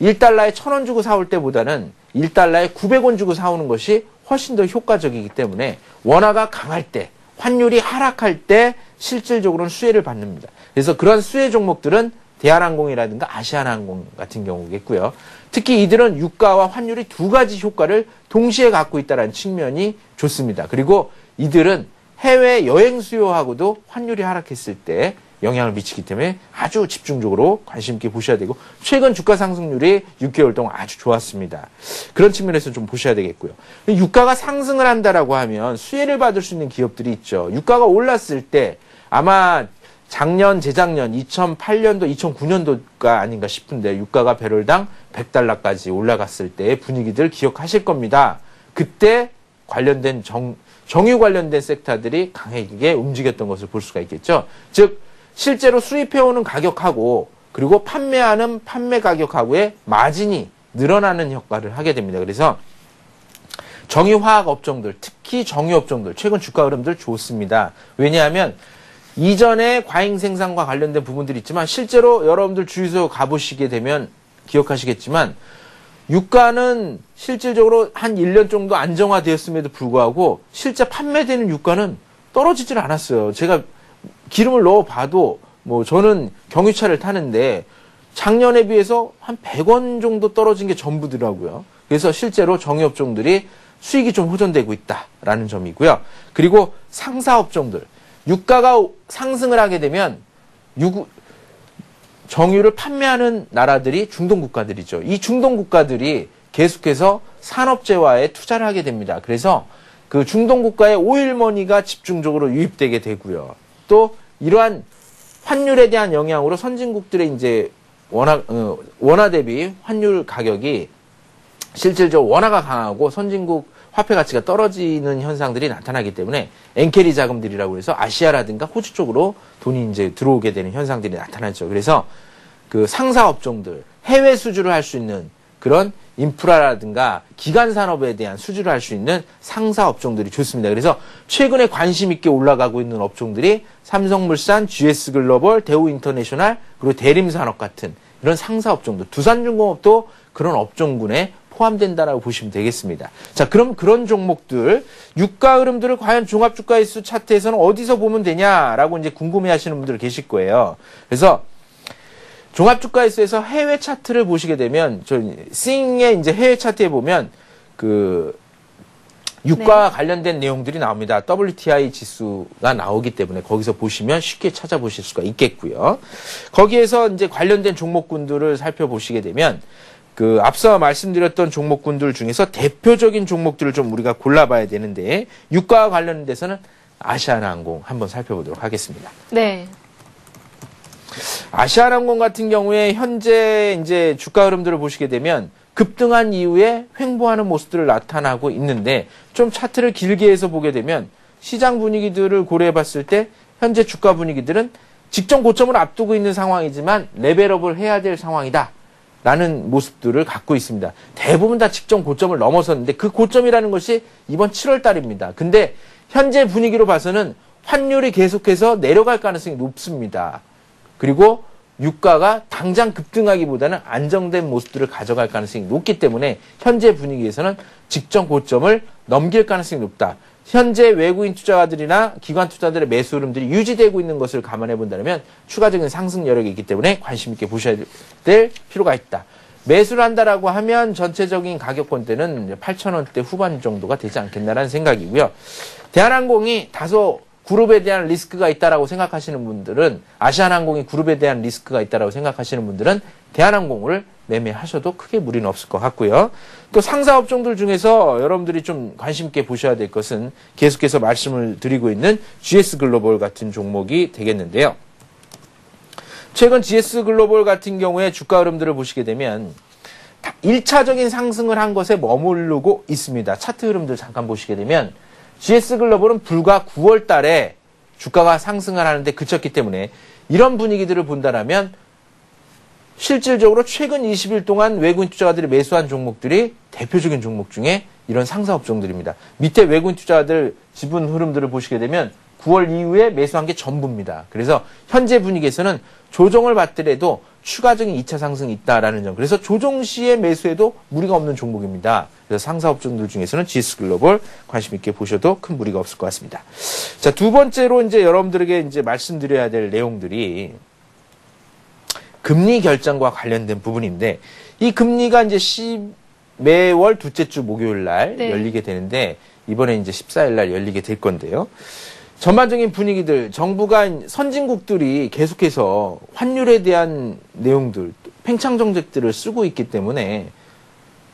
1달러에 1,000원 주고 사올 때보다는 1달러에 900원 주고 사오는 것이 훨씬 더 효과적이기 때문에 원화가 강할 때 환율이 하락할 때 실질적으로는 수혜를 받습니다. 그래서 그런 수혜 종목들은 대한항공이라든가 아시아나항공 같은 경우겠고요. 특히 이들은 유가와 환율이 두 가지 효과를 동시에 갖고 있다는 측면이 좋습니다. 그리고 이들은 해외 여행 수요하고도 환율이 하락했을 때 영향을 미치기 때문에 아주 집중적으로 관심 있게 보셔야 되고 최근 주가 상승률이 6개월 동안 아주 좋았습니다. 그런 측면에서 좀 보셔야 되겠고요. 유가가 상승을 한다라고 하면 수혜를 받을 수 있는 기업들이 있죠. 유가가 올랐을 때 아마 작년, 재작년, 2008년도, 2009년도가 아닌가 싶은데 유가가 배럴당 100달러까지 올라갔을 때의 분위기들 기억하실 겁니다. 그때 관련된 정유 관련된 섹터들이 강하게 움직였던 것을 볼 수가 있겠죠. 즉 실제로 수입해오는 가격하고 그리고 판매하는 판매 가격하고의 마진이 늘어나는 효과를 하게 됩니다. 그래서 정유화학 업종들, 특히 정유 업종들 최근 주가 흐름들 좋습니다. 왜냐하면 이전에 과잉 생산과 관련된 부분들이 있지만 실제로 여러분들 주유소 가보시게 되면 기억하시겠지만 유가는 실질적으로 한 1년 정도 안정화되었음에도 불구하고 실제 판매되는 유가는 떨어지질 않았어요. 제가 기름을 넣어봐도 뭐 저는 경유차를 타는데 작년에 비해서 한 100원 정도 떨어진 게 전부더라고요. 그래서 실제로 정유업종들이 수익이 좀 호전되고 있다라는 점이고요. 그리고 상사업종들. 유가가 상승을 하게 되면 정유를 판매하는 나라들이 중동 국가들이죠. 이 중동 국가들이 계속해서 산업재화에 투자를 하게 됩니다. 그래서 그 중동 국가의 오일머니가 집중적으로 유입되게 되고요. 또 이러한 환율에 대한 영향으로 선진국들의 이제 원화 대비 환율 가격이 실질적으로 원화가 강하고 선진국 화폐 가치가 떨어지는 현상들이 나타나기 때문에 엔캐리 자금들이라고 해서 아시아라든가 호주 쪽으로 돈이 이제 들어오게 되는 현상들이 나타나죠. 그래서 그 상사 업종들, 해외 수주를 할 수 있는 그런 인프라라든가 기간 산업에 대한 수주를 할 수 있는 상사 업종들이 좋습니다. 그래서 최근에 관심 있게 올라가고 있는 업종들이 삼성물산, GS글로벌, 대우인터내셔널, 그리고 대림산업 같은 이런 상사 업종들, 두산중공업도 그런 업종군에 포함된다라고 보시면 되겠습니다. 자, 그럼 그런 종목들, 유가 흐름들을 과연 종합주가지수 차트에서는 어디서 보면 되냐라고 이제 궁금해 하시는 분들 계실 거예요. 그래서 종합주가지수에서 해외 차트를 보시게 되면, 싱의 이제 해외 차트에 보면, 유가와 관련된 내용들이 나옵니다. WTI 지수가 나오기 때문에 거기서 보시면 쉽게 찾아보실 수가 있겠고요. 거기에서 이제 관련된 종목군들을 살펴보시게 되면, 앞서 말씀드렸던 종목군들 중에서 대표적인 종목들을 좀 우리가 골라봐야 되는데, 유가와 관련돼서는 아시아나항공 한번 살펴보도록 하겠습니다. 네. 아시아나항공 같은 경우에 현재 이제 주가 흐름들을 보시게 되면 급등한 이후에 횡보하는 모습들을 나타나고 있는데, 좀 차트를 길게 해서 보게 되면 시장 분위기들을 고려해 봤을 때 현재 주가 분위기들은 직전 고점을 앞두고 있는 상황이지만 레벨업을 해야 될 상황이다 라는 모습들을 갖고 있습니다. 대부분 다 직전 고점을 넘어섰는데 그 고점이라는 것이 이번 7월 달입니다. 근데 현재 분위기로 봐서는 환율이 계속해서 내려갈 가능성이 높습니다. 그리고 유가가 당장 급등하기보다는 안정된 모습들을 가져갈 가능성이 높기 때문에 현재 분위기에서는 직전 고점을 넘길 가능성이 높다. 현재 외국인 투자가들이나 기관 투자들의 매수 흐름들이 유지되고 있는 것을 감안해 본다면 추가적인 상승 여력이 있기 때문에 관심 있게 보셔야 될 필요가 있다. 매수를 한다라고 하면 전체적인 가격권대는 8,000원대 후반 정도가 되지 않겠나라는 생각이고요. 대한항공이 다소 그룹에 대한 리스크가 있다라고 생각하시는 분들은, 아시아나항공이 그룹에 대한 리스크가 있다라고 생각하시는 분들은 대한항공을 매매하셔도 크게 무리는 없을 것 같고요. 또 상사 업종들 중에서 여러분들이 좀 관심 있게 보셔야 될 것은 계속해서 말씀을 드리고 있는 GS글로벌 같은 종목이 되겠는데요. 최근 GS글로벌 같은 경우에 주가 흐름들을 보시게 되면 1차적인 상승을 한 것에 머무르고 있습니다. 차트 흐름들 잠깐 보시게 되면 GS글로벌은 불과 9월 달에 주가가 상승을 하는데 그쳤기 때문에 이런 분위기들을 본다라면 실질적으로 최근 20일 동안 외국인 투자자들이 매수한 종목들이 대표적인 종목 중에 이런 상사 업종들입니다. 밑에 외국인 투자자들 지분 흐름들을 보시게 되면 9월 이후에 매수한 게 전부입니다. 그래서 현재 분위기에서는 조정을 받더라도 추가적인 2차 상승이 있다라는 점. 그래서 조정 시에 매수해도 무리가 없는 종목입니다. 그래서 상사 업종들 중에서는 GS글로벌 관심 있게 보셔도 큰 무리가 없을 것 같습니다. 자, 두 번째로 이제 여러분들에게 이제 말씀드려야 될 내용들이 금리 결정과 관련된 부분인데, 이 금리가 이제 매월 둘째 주 목요일 날 열리게 되는데, 이번에 이제 14일 날 열리게 될 건데요. 전반적인 분위기들, 정부가 선진국들이 계속해서 환율에 대한 내용들, 팽창 정책들을 쓰고 있기 때문에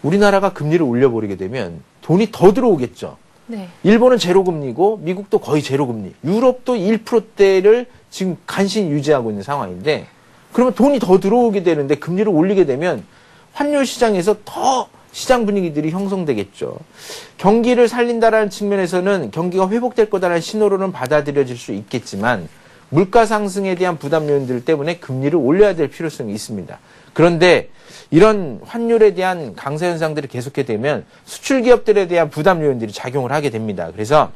우리나라가 금리를 올려버리게 되면 돈이 더 들어오겠죠. 네. 일본은 제로금리고 미국도 거의 제로금리, 유럽도 1%대를 지금 간신히 유지하고 있는 상황인데, 그러면 돈이 더 들어오게 되는데 금리를 올리게 되면 환율 시장에서 더 시장 분위기들이 형성되겠죠. 경기를 살린다라는 측면에서는 경기가 회복될 거다라는 신호로는 받아들여질 수 있겠지만 물가 상승에 대한 부담 요인들 때문에 금리를 올려야 될 필요성이 있습니다. 그런데 이런 환율에 대한 강세 현상들이 계속해 되면 수출 기업들에 대한 부담 요인들이 작용을 하게 됩니다. 그래서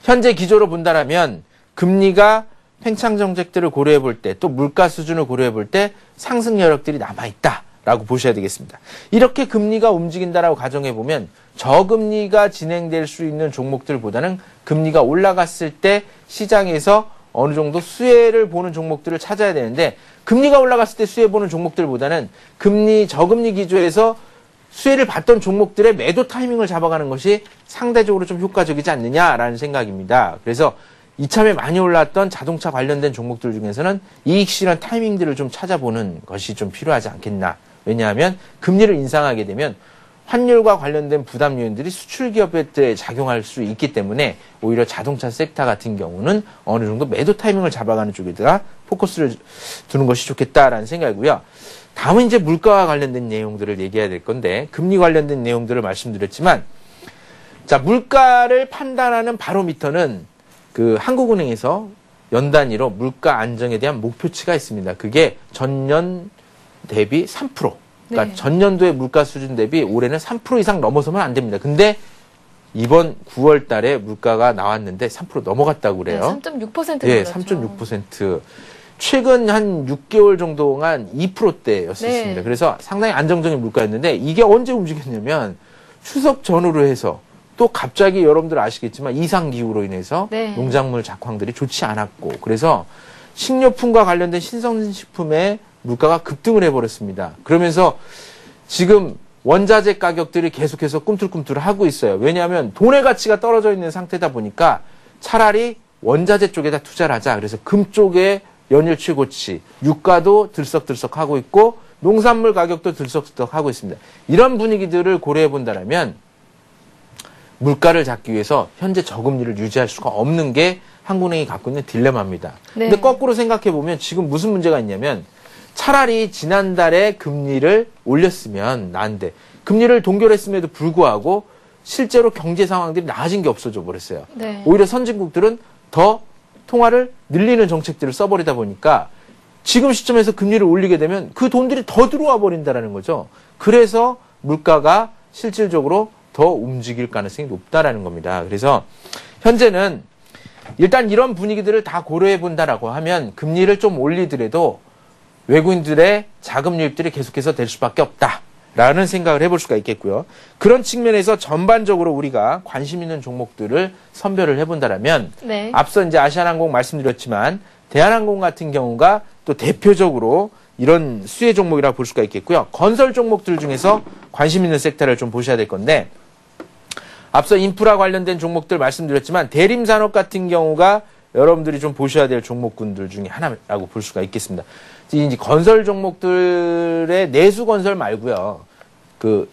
현재 기조로 본다라면 금리가 팽창 정책들을 고려해 볼 때, 또 물가 수준을 고려해 볼 때 상승 여력들이 남아있다 라고 보셔야 되겠습니다. 이렇게 금리가 움직인다라고 가정해 보면 저금리가 진행될 수 있는 종목들보다는 금리가 올라갔을 때 시장에서 어느 정도 수혜를 보는 종목들을 찾아야 되는데, 금리가 올라갔을 때 수혜 보는 종목들보다는 저금리 기조에서 수혜를 받던 종목들의 매도 타이밍을 잡아가는 것이 상대적으로 좀 효과적이지 않느냐라는 생각입니다. 그래서 이참에 많이 올랐던 자동차 관련된 종목들 중에서는 이익 실현 타이밍들을 좀 찾아보는 것이 좀 필요하지 않겠나. 왜냐하면 금리를 인상하게 되면 환율과 관련된 부담 요인들이 수출 기업에 작용할 수 있기 때문에 오히려 자동차 섹터 같은 경우는 어느 정도 매도 타이밍을 잡아가는 쪽에다가 포커스를 두는 것이 좋겠다라는 생각이고요. 다음은 이제 물가와 관련된 내용들을 얘기해야 될 건데 금리 관련된 내용들을 말씀드렸지만 자, 물가를 판단하는 바로미터는 그 한국은행에서 연단위로 물가 안정에 대한 목표치가 있습니다. 그게 전년 대비 3%. 그러니까 네. 전년도의 물가 수준 대비 올해는 3% 이상 넘어서면 안 됩니다. 근데 이번 9월 달에 물가가 나왔는데 3% 넘어갔다고 그래요. 네, 3.6%. 예, 3.6%. 최근 한 6개월 정도 동안 2%대였었습니다. 네. 그래서 상당히 안정적인 물가였는데 이게 언제 움직였냐면 추석 전후로 해서 또 갑자기 여러분들 아시겠지만 이상기후로 인해서 네. 농작물 작황들이 좋지 않았고 그래서 식료품과 관련된 신선식품의 물가가 급등을 해버렸습니다. 그러면서 지금 원자재 가격들이 계속해서 꿈틀꿈틀 하고 있어요. 왜냐하면 돈의 가치가 떨어져 있는 상태다 보니까 차라리 원자재 쪽에다 투자를 하자. 그래서 금 쪽에 연일 최고치, 유가도 들썩들썩하고 있고 농산물 가격도 들썩들썩하고 있습니다. 이런 분위기들을 고려해 본다면 물가를 잡기 위해서 현재 저금리를 유지할 수가 없는 게 한국은행이 갖고 있는 딜레마입니다. 네. 근데 거꾸로 생각해 보면 지금 무슨 문제가 있냐면 차라리 지난달에 금리를 올렸으면 나은데 금리를 동결했음에도 불구하고 실제로 경제 상황들이 나아진 게 없어져 버렸어요. 네. 오히려 선진국들은 더 통화를 늘리는 정책들을 써버리다 보니까 지금 시점에서 금리를 올리게 되면 그 돈들이 더 들어와 버린다라는 거죠. 그래서 물가가 실질적으로 더 움직일 가능성이 높다라는 겁니다. 그래서 현재는 일단 이런 분위기들을 다 고려해 본다라고 하면 금리를 좀 올리더라도 외국인들의 자금 유입들이 계속해서 될 수밖에 없다라는 생각을 해볼 수가 있겠고요. 그런 측면에서 전반적으로 우리가 관심 있는 종목들을 선별을 해본다라면 네. 앞서 이제 아시아나항공 말씀드렸지만 대한항공 같은 경우가 또 대표적으로 이런 수혜 종목이라고 볼 수가 있겠고요. 건설 종목들 중에서 관심 있는 섹터를 좀 보셔야 될 건데 앞서 인프라 관련된 종목들 말씀드렸지만 대림산업 같은 경우가 여러분들이 좀 보셔야 될 종목군들 중에 하나라고 볼 수가 있겠습니다. 이제 건설 종목들의 내수 건설 말고요. 그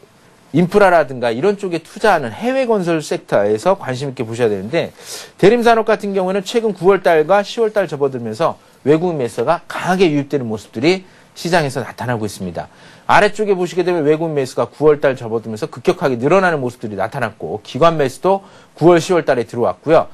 인프라라든가 이런 쪽에 투자하는 해외 건설 섹터에서 관심 있게 보셔야 되는데 대림산업 같은 경우는 최근 9월 달과 10월 달 접어들면서 외국인 매수가 강하게 유입되는 모습들이 시장에서 나타나고 있습니다. 아래쪽에 보시게 되면 외국인 매수가 9월 달 접어들면서 급격하게 늘어나는 모습들이 나타났고 기관 매수도 9월, 10월 달에 들어왔고요.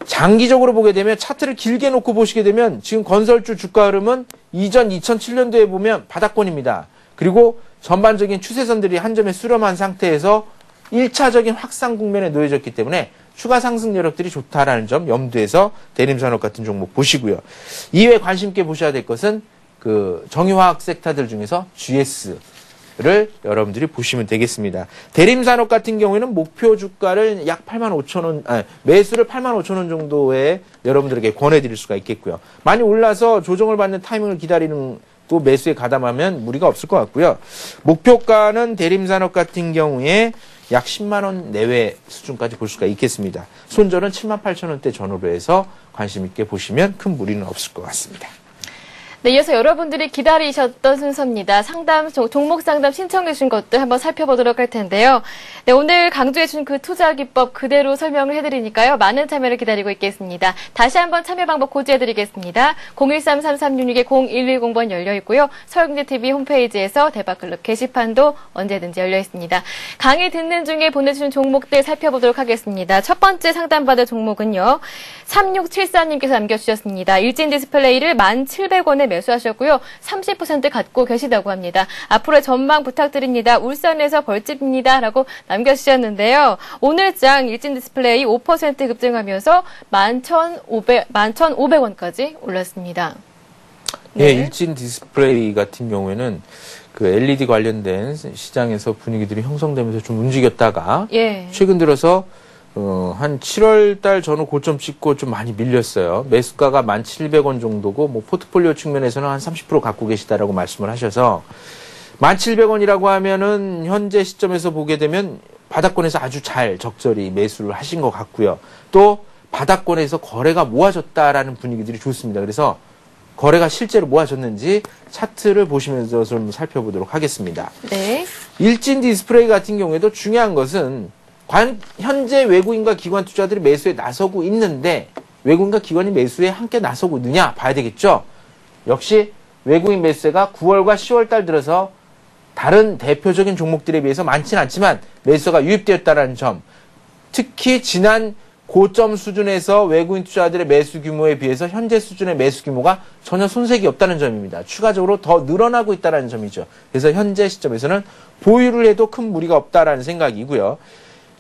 장기적으로 보게 되면 차트를 길게 놓고 보시게 되면 지금 건설주 주가 흐름은 이전 2007년도에 보면 바닥권입니다. 그리고 전반적인 추세선들이 한 점에 수렴한 상태에서 1차적인 확산 국면에 놓여졌기 때문에 추가 상승 여력들이 좋다라는 점 염두에서 대림산업 같은 종목 보시고요. 이외에 관심 있게 보셔야 될 것은 그 정유화학 섹터들 중에서 GS를 여러분들이 보시면 되겠습니다. 대림산업 같은 경우에는 목표 주가를 약 85,000원, 매수를 85,000원 정도에 여러분들에게 권해드릴 수가 있겠고요. 많이 올라서 조정을 받는 타이밍을 기다리는 또 매수에 가담하면 무리가 없을 것 같고요. 목표가는 대림산업 같은 경우에 약 10만 원 내외 수준까지 볼 수가 있겠습니다. 손절은 78,000원대 전후로 해서 관심 있게 보시면 큰 무리는 없을 것 같습니다. 네, 이어서 여러분들이 기다리셨던 순서입니다. 종목 상담 신청해 주신 것들 한번 살펴보도록 할 텐데요. 네, 오늘 강조해 준 그 투자 기법 그대로 설명을 해드리니까요. 많은 참여를 기다리고 있겠습니다. 다시 한번 참여 방법 고지해 드리겠습니다. 013-3366-0110번 열려 있고요. 서울경제TV 홈페이지에서 대박클럽 게시판도 언제든지 열려 있습니다. 강의 듣는 중에 보내주신 종목들 살펴보도록 하겠습니다. 첫 번째 상담받을 종목은요. 3674님께서 남겨주셨습니다. 일진 디스플레이를 1,700원에 매수하셨고요. 30% 갖고 계시다고 합니다. 앞으로의 전망 부탁드립니다. 울산에서 벌집입니다. 라고 남겨주셨는데요. 오늘장 일진 디스플레이 5% 급등하면서 11,500원까지 올랐습니다. 네. 예, 일진 디스플레이 같은 경우에는 그 LED 관련된 시장에서 분위기들이 형성되면서 좀 움직였다가 예. 최근 들어서 한 7월 달 전후 고점 찍고 좀 많이 밀렸어요. 매수가가 1,700원 정도고, 뭐, 포트폴리오 측면에서는 한 30% 갖고 계시다라고 말씀을 하셔서, 1,700원이라고 하면은, 현재 시점에서 보게 되면, 바닥권에서 아주 잘 적절히 매수를 하신 것 같고요. 또, 바닥권에서 거래가 모아졌다라는 분위기들이 좋습니다. 그래서, 거래가 실제로 모아졌는지 차트를 보시면서 좀 살펴보도록 하겠습니다. 네. 일진 디스플레이 같은 경우에도 중요한 것은 과연 현재 외국인과 기관 투자들이 매수에 나서고 있는데 외국인과 기관이 매수에 함께 나서고 있느냐 봐야 되겠죠. 역시 외국인 매수세가 9월과 10월 달 들어서 다른 대표적인 종목들에 비해서 많지는 않지만 매수가 유입되었다는 점, 특히 지난 고점 수준에서 외국인 투자들의 매수 규모에 비해서 현재 수준의 매수 규모가 전혀 손색이 없다는 점입니다. 추가적으로 더 늘어나고 있다는 점이죠. 그래서 현재 시점에서는 보유를 해도 큰 무리가 없다라는 생각이고요.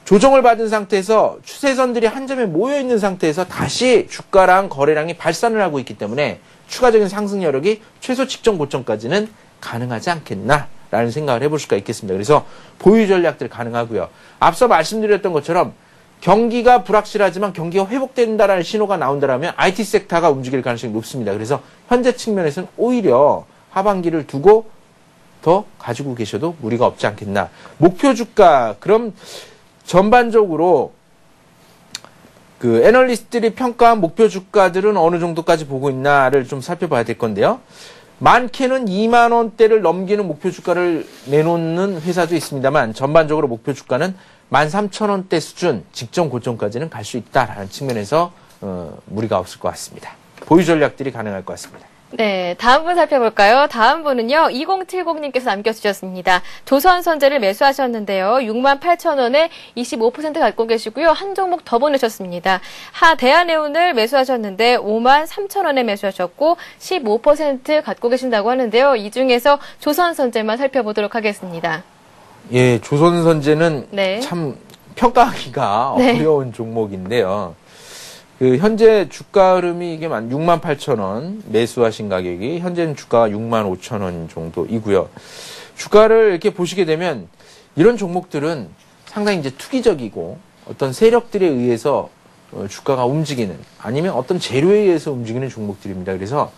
조정을 받은 상태에서 추세선들이 한 점에 모여있는 상태에서 다시 주가랑 거래량이 발산을 하고 있기 때문에 추가적인 상승 여력이 최소 직전 고점까지는 가능하지 않겠나라는 생각을 해볼 수가 있겠습니다. 그래서 보유 전략들 가능하고요. 앞서 말씀드렸던 것처럼 경기가 불확실하지만 경기가 회복된다라는 신호가 나온다면 IT 섹터가 움직일 가능성이 높습니다. 그래서 현재 측면에서는 오히려 하반기를 두고 더 가지고 계셔도 무리가 없지 않겠나. 목표 주가, 그럼 전반적으로 그 애널리스트들이 평가한 목표 주가들은 어느 정도까지 보고 있나를 좀 살펴봐야 될 건데요. 많게는 2만 원대를 넘기는 목표 주가를 내놓는 회사도 있습니다만 전반적으로 목표 주가는 13,000원대 수준 직전 고점까지는 갈 수 있다라는 측면에서 무리가 없을 것 같습니다. 보유 전략들이 가능할 것 같습니다. 네, 다음 분 살펴볼까요? 다음 분은요, 2070님께서 남겨주셨습니다. 조선선제를 매수하셨는데요. 68,000원에 25% 갖고 계시고요. 한 종목 더 보내셨습니다. 대한해운을 매수하셨는데 53,000원에 매수하셨고 15% 갖고 계신다고 하는데요. 이 중에서 조선선제만 살펴보도록 하겠습니다. 예, 조선선제는 네. 참 평가하기가 네. 어려운 종목인데요. 그 현재 주가 흐름이 이게 68,000원 매수하신 가격이 현재는 주가가 65,000원 정도이고요. 주가를 이렇게 보시게 되면 이런 종목들은 상당히 이제 투기적이고 어떤 세력들에 의해서 주가가 움직이는 아니면 어떤 재료에 의해서 움직이는 종목들입니다. 그래서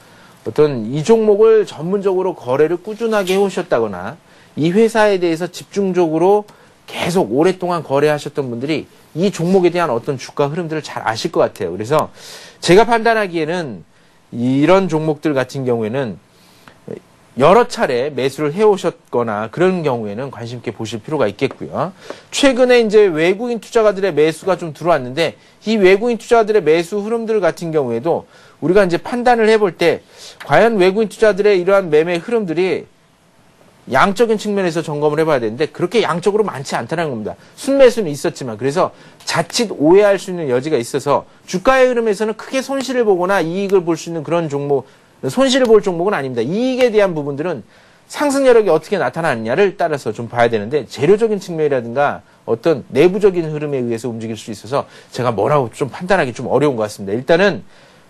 어떤 이 종목을 전문적으로 거래를 꾸준하게 해오셨다거나 이 회사에 대해서 집중적으로 계속 오랫동안 거래하셨던 분들이 이 종목에 대한 어떤 주가 흐름들을 잘 아실 것 같아요. 그래서 제가 판단하기에는 이런 종목들 같은 경우에는 여러 차례 매수를 해오셨거나 그런 경우에는 관심 있게 보실 필요가 있겠고요. 최근에 이제 외국인 투자가들의 매수가 좀 들어왔는데 이 외국인 투자가들의 매수 흐름들 같은 경우에도 우리가 이제 판단을 해볼 때 과연 외국인 투자들의 이러한 매매 흐름들이 양적인 측면에서 점검을 해봐야 되는데 그렇게 양적으로 많지 않다는 겁니다. 순매수는 있었지만 그래서 자칫 오해할 수 있는 여지가 있어서 주가의 흐름에서는 크게 손실을 보거나 이익을 볼 수 있는 그런 종목, 손실을 볼 종목은 아닙니다. 이익에 대한 부분들은 상승 여력이 어떻게 나타나느냐를 따라서 좀 봐야 되는데 재료적인 측면이라든가 어떤 내부적인 흐름에 의해서 움직일 수 있어서 제가 뭐라고 좀 판단하기 좀 어려운 것 같습니다. 일단은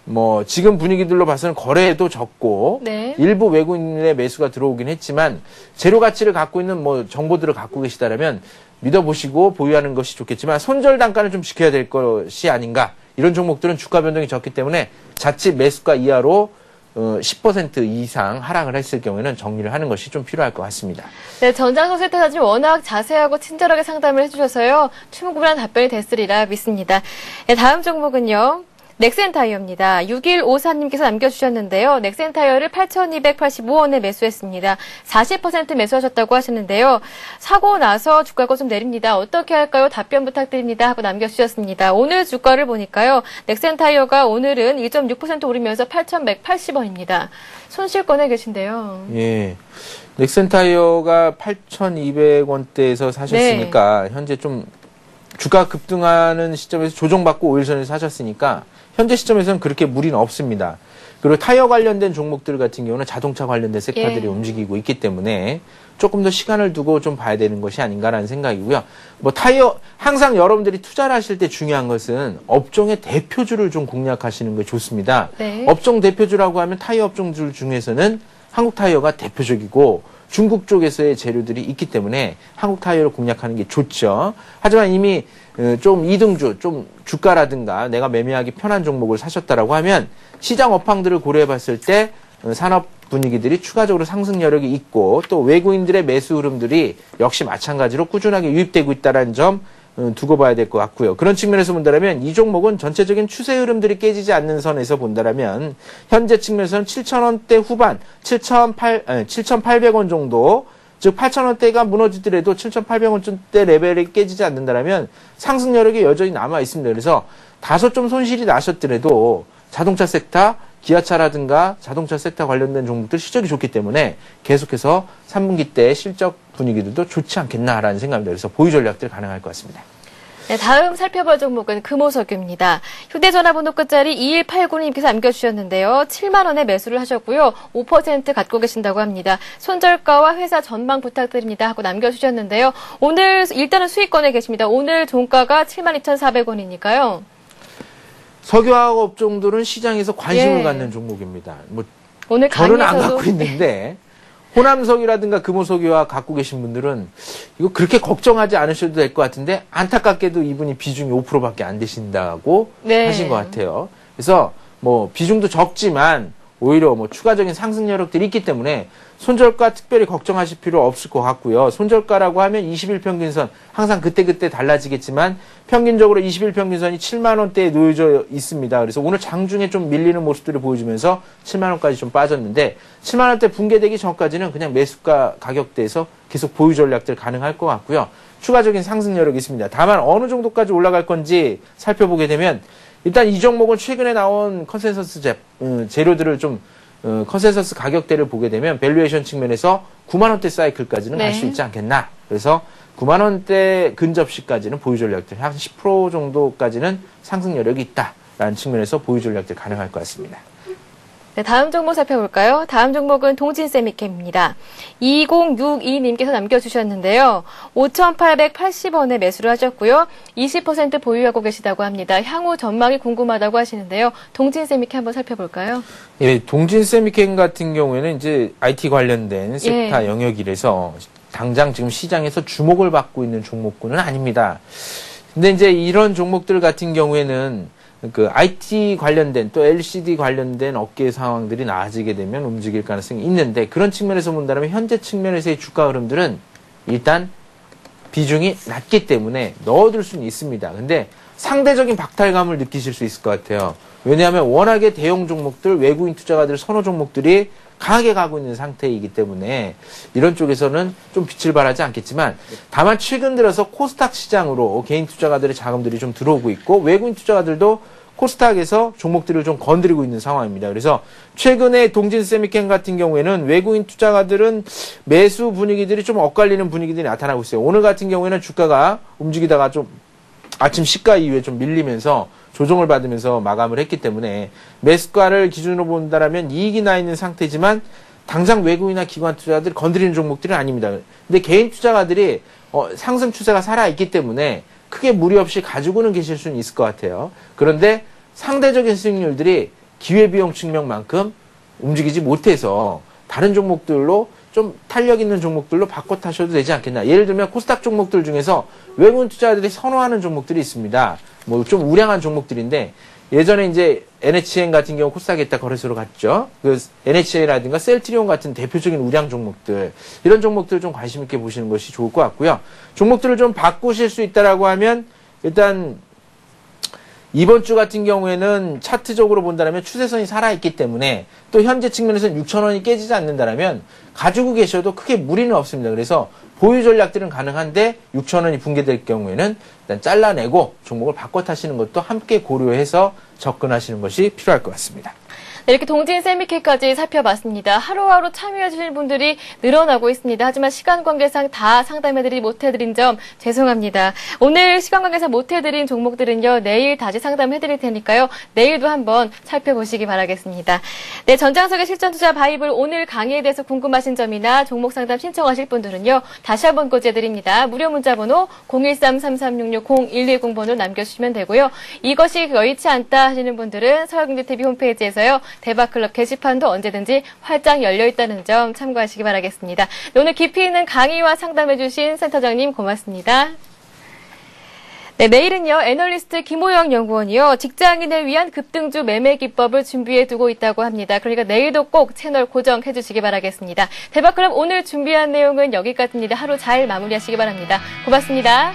뭐 지금 분위기들로 봐서는 거래도 적고 네. 일부 외국인의 매수가 들어오긴 했지만 재료 가치를 갖고 있는 뭐 정보들을 갖고 계시다라면 믿어보시고 보유하는 것이 좋겠지만 손절 단가는 좀 지켜야 될 것이 아닌가. 이런 종목들은 주가 변동이 적기 때문에 자칫 매수가 이하로 10% 이상 하락을 했을 경우에는 정리를 하는 것이 좀 필요할 것 같습니다. 네, 전장성 세터사님 워낙 자세하고 친절하게 상담을 해주셔서요. 충분한 답변이 됐으리라 믿습니다. 네, 다음 종목은요. 넥센타이어입니다. 6154님께서 남겨주셨는데요. 넥센타이어를 8,285원에 매수했습니다. 40% 매수하셨다고 하시는데요. 사고 나서 주가가 좀 내립니다. 어떻게 할까요? 답변 부탁드립니다. 하고 남겨주셨습니다. 오늘 주가를 보니까요. 넥센타이어가 오늘은 1.6% 오르면서 8,180원입니다. 손실 꺼내 계신데요. 예. 넥센타이어가 8,200원대에서 사셨으니까 네. 현재 좀 주가 급등하는 시점에서 조정받고 5일 전에 사셨으니까 현재 시점에서는 그렇게 무리는 없습니다. 그리고 타이어 관련된 종목들 같은 경우는 자동차 관련된 섹터들이 움직이고 있기 때문에 조금 더 시간을 두고 좀 봐야 되는 것이 아닌가라는 생각이고요. 뭐 타이어 항상 여러분들이 투자를 하실 때 중요한 것은 업종의 대표주를 좀 공략하시는 게 좋습니다. 네. 업종 대표주라고 하면 타이어 업종들 중에서는 한국 타이어가 대표적이고 중국 쪽에서의 재료들이 있기 때문에 한국 타이어를 공략하는 게 좋죠. 하지만 이미 좀 이등주, 좀 주가라든가 내가 매매하기 편한 종목을 사셨다라고 하면 시장 업황들을 고려해 봤을 때 산업 분위기들이 추가적으로 상승 여력이 있고 또 외국인들의 매수 흐름들이 역시 마찬가지로 꾸준하게 유입되고 있다는 점 두고 봐야 될 것 같고요. 그런 측면에서 본다면 이 종목은 전체적인 추세 흐름들이 깨지지 않는 선에서 본다면 현재 측면에서는 7,000원대 후반, 7,800원 정도 즉 8,000원대가 무너지더라도 7,800원대 레벨이 깨지지 않는다면 상승 여력이 여전히 남아 있습니다. 그래서 다소 좀 손실이 나셨더라도 자동차 섹터, 기아차라든가 자동차 섹터 관련된 종목들 실적이 좋기 때문에 계속해서 3분기 때 실적 분위기들도 좋지 않겠나라는 생각입니다. 그래서 보유 전략들 가능할 것 같습니다. 네, 다음 살펴볼 종목은 금호석유입니다. 휴대전화번호 끝자리 2189님께서 남겨주셨는데요. 7만 원에 매수를 하셨고요. 5% 갖고 계신다고 합니다. 손절가와 회사 전망 부탁드립니다 하고 남겨주셨는데요. 오늘 일단은 수익권에 계십니다. 오늘 종가가 72,400원이니까요. 석유화학 업종들은 시장에서 관심을 예. 갖는 종목입니다. 뭐 오늘 저는 안 강의에서도 갖고 있는데 호남석유라든가 금호석유와 갖고 계신 분들은 이거 그렇게 걱정하지 않으셔도 될 것 같은데 안타깝게도 이분이 비중이 5%밖에 안 되신다고 네. 하신 것 같아요. 그래서 뭐 비중도 적지만 오히려 뭐 추가적인 상승 여력들이 있기 때문에 손절가 특별히 걱정하실 필요 없을 것 같고요. 손절가라고 하면 20일 평균선 항상 그때그때 달라지겠지만 평균적으로 20일 평균선이 7만 원대에 놓여져 있습니다. 그래서 오늘 장중에 좀 밀리는 모습들을 보여주면서 7만 원까지 좀 빠졌는데 7만 원대 붕괴되기 전까지는 그냥 매수가 가격대에서 계속 보유 전략들 가능할 것 같고요. 추가적인 상승 여력이 있습니다. 다만 어느 정도까지 올라갈 건지 살펴보게 되면 일단 이 종목은 최근에 나온 컨센서스 재료들을 좀 컨센서스 가격대를 보게 되면 밸류에이션 측면에서 9만 원대 사이클까지는 갈 수 있지 않겠나. 그래서 9만 원대 근접시까지는 보유 전략들 한 10% 정도까지는 상승 여력이 있다라는 측면에서 보유 전략들 가능할 것 같습니다. 네, 다음 종목 살펴볼까요? 다음 종목은 동진세미캠입니다. 2062님께서 남겨주셨는데요. 5,880원에 매수를 하셨고요. 20% 보유하고 계시다고 합니다. 향후 전망이 궁금하다고 하시는데요. 동진세미캠 한번 살펴볼까요? 예, 동진세미캠 같은 경우에는 이제 IT 관련된 섹터 영역이라서 당장 지금 시장에서 주목을 받고 있는 종목군은 아닙니다. 근데 이제 이런 종목들 같은 경우에는 그 IT 관련된 또 LCD 관련된 업계 상황들이 나아지게 되면 움직일 가능성이 있는데 그런 측면에서 본다면 현재 측면에서의 주가 흐름들은 일단 비중이 낮기 때문에 넣어둘 수는 있습니다. 근데 상대적인 박탈감을 느끼실 수 있을 것 같아요. 왜냐하면 워낙에 대형 종목들, 외국인 투자가들 선호 종목들이 강하게 가고 있는 상태이기 때문에 이런 쪽에서는 좀 빛을 발하지 않겠지만 다만 최근 들어서 코스닥 시장으로 개인 투자가들의 자금들이 좀 들어오고 있고 외국인 투자가들도 코스닥에서 종목들을 좀 건드리고 있는 상황입니다. 그래서 최근에 동진세미캠 같은 경우에는 외국인 투자가들은 매수 분위기들이 좀 엇갈리는 분위기들이 나타나고 있어요. 오늘 같은 경우에는 주가가 움직이다가 좀 아침 시가 이후에 좀 밀리면서 조정을 받으면서 마감을 했기 때문에 매수가를 기준으로 본다라면 이익이 나 있는 상태지만 당장 외국인이나 기관 투자자들이 건드리는 종목들은 아닙니다. 근데 개인 투자가들이 상승 추세가 살아있기 때문에 크게 무리 없이 가지고는 계실 수는 있을 것 같아요. 그런데 상대적인 수익률들이 기회비용 측면만큼 움직이지 못해서 다른 종목들로 좀 탄력 있는 종목들로 바꿔 타셔도 되지 않겠나. 예를 들면 코스닥 종목들 중에서 외국인 투자자들이 선호하는 종목들이 있습니다. 뭐 좀 우량한 종목들인데 예전에 이제 NHN 같은 경우 코스닥에 있다 거래소로 갔죠. 그 NHN이라든가 셀트리온 같은 대표적인 우량 종목들 이런 종목들 좀 관심 있게 보시는 것이 좋을 것 같고요. 종목들을 좀 바꾸실 수 있다라고 하면 일단 이번 주 같은 경우에는 차트적으로 본다면 추세선이 살아있기 때문에 또 현재 측면에서는 6,000원이 깨지지 않는다면 가지고 계셔도 크게 무리는 없습니다. 그래서 보유 전략들은 가능한데 6,000원이 붕괴될 경우에는 일단 잘라내고 종목을 바꿔 타시는 것도 함께 고려해서 접근하시는 것이 필요할 것 같습니다. 네, 이렇게 동진세미캠까지 살펴봤습니다. 하루하루 참여해주시는 분들이 늘어나고 있습니다. 하지만 시간 관계상 다 상담해드리지 못해드린 점 죄송합니다. 오늘 시간 관계상 못해드린 종목들은요. 내일 다시 상담해드릴 테니까요. 내일도 한번 살펴보시기 바라겠습니다. 네, 전장석의 실전투자 바이블 오늘 강의에 대해서 궁금하신 점이나 종목 상담 신청하실 분들은요. 다시 한번 고지해드립니다. 무료 문자번호 013-3366-0110번으로 남겨주시면 되고요. 이것이 여의치 않다 하시는 분들은 서울경제TV 홈페이지에서요. 대박클럽 게시판도 언제든지 활짝 열려있다는 점 참고하시기 바라겠습니다. 네, 오늘 깊이 있는 강의와 상담해주신 센터장님 고맙습니다. 네, 내일은요, 애널리스트 김호영 연구원이요, 직장인을 위한 급등주 매매 기법을 준비해두고 있다고 합니다. 그러니까 내일도 꼭 채널 고정해주시기 바라겠습니다. 대박클럽 오늘 준비한 내용은 여기까지입니다. 하루 잘 마무리하시기 바랍니다. 고맙습니다.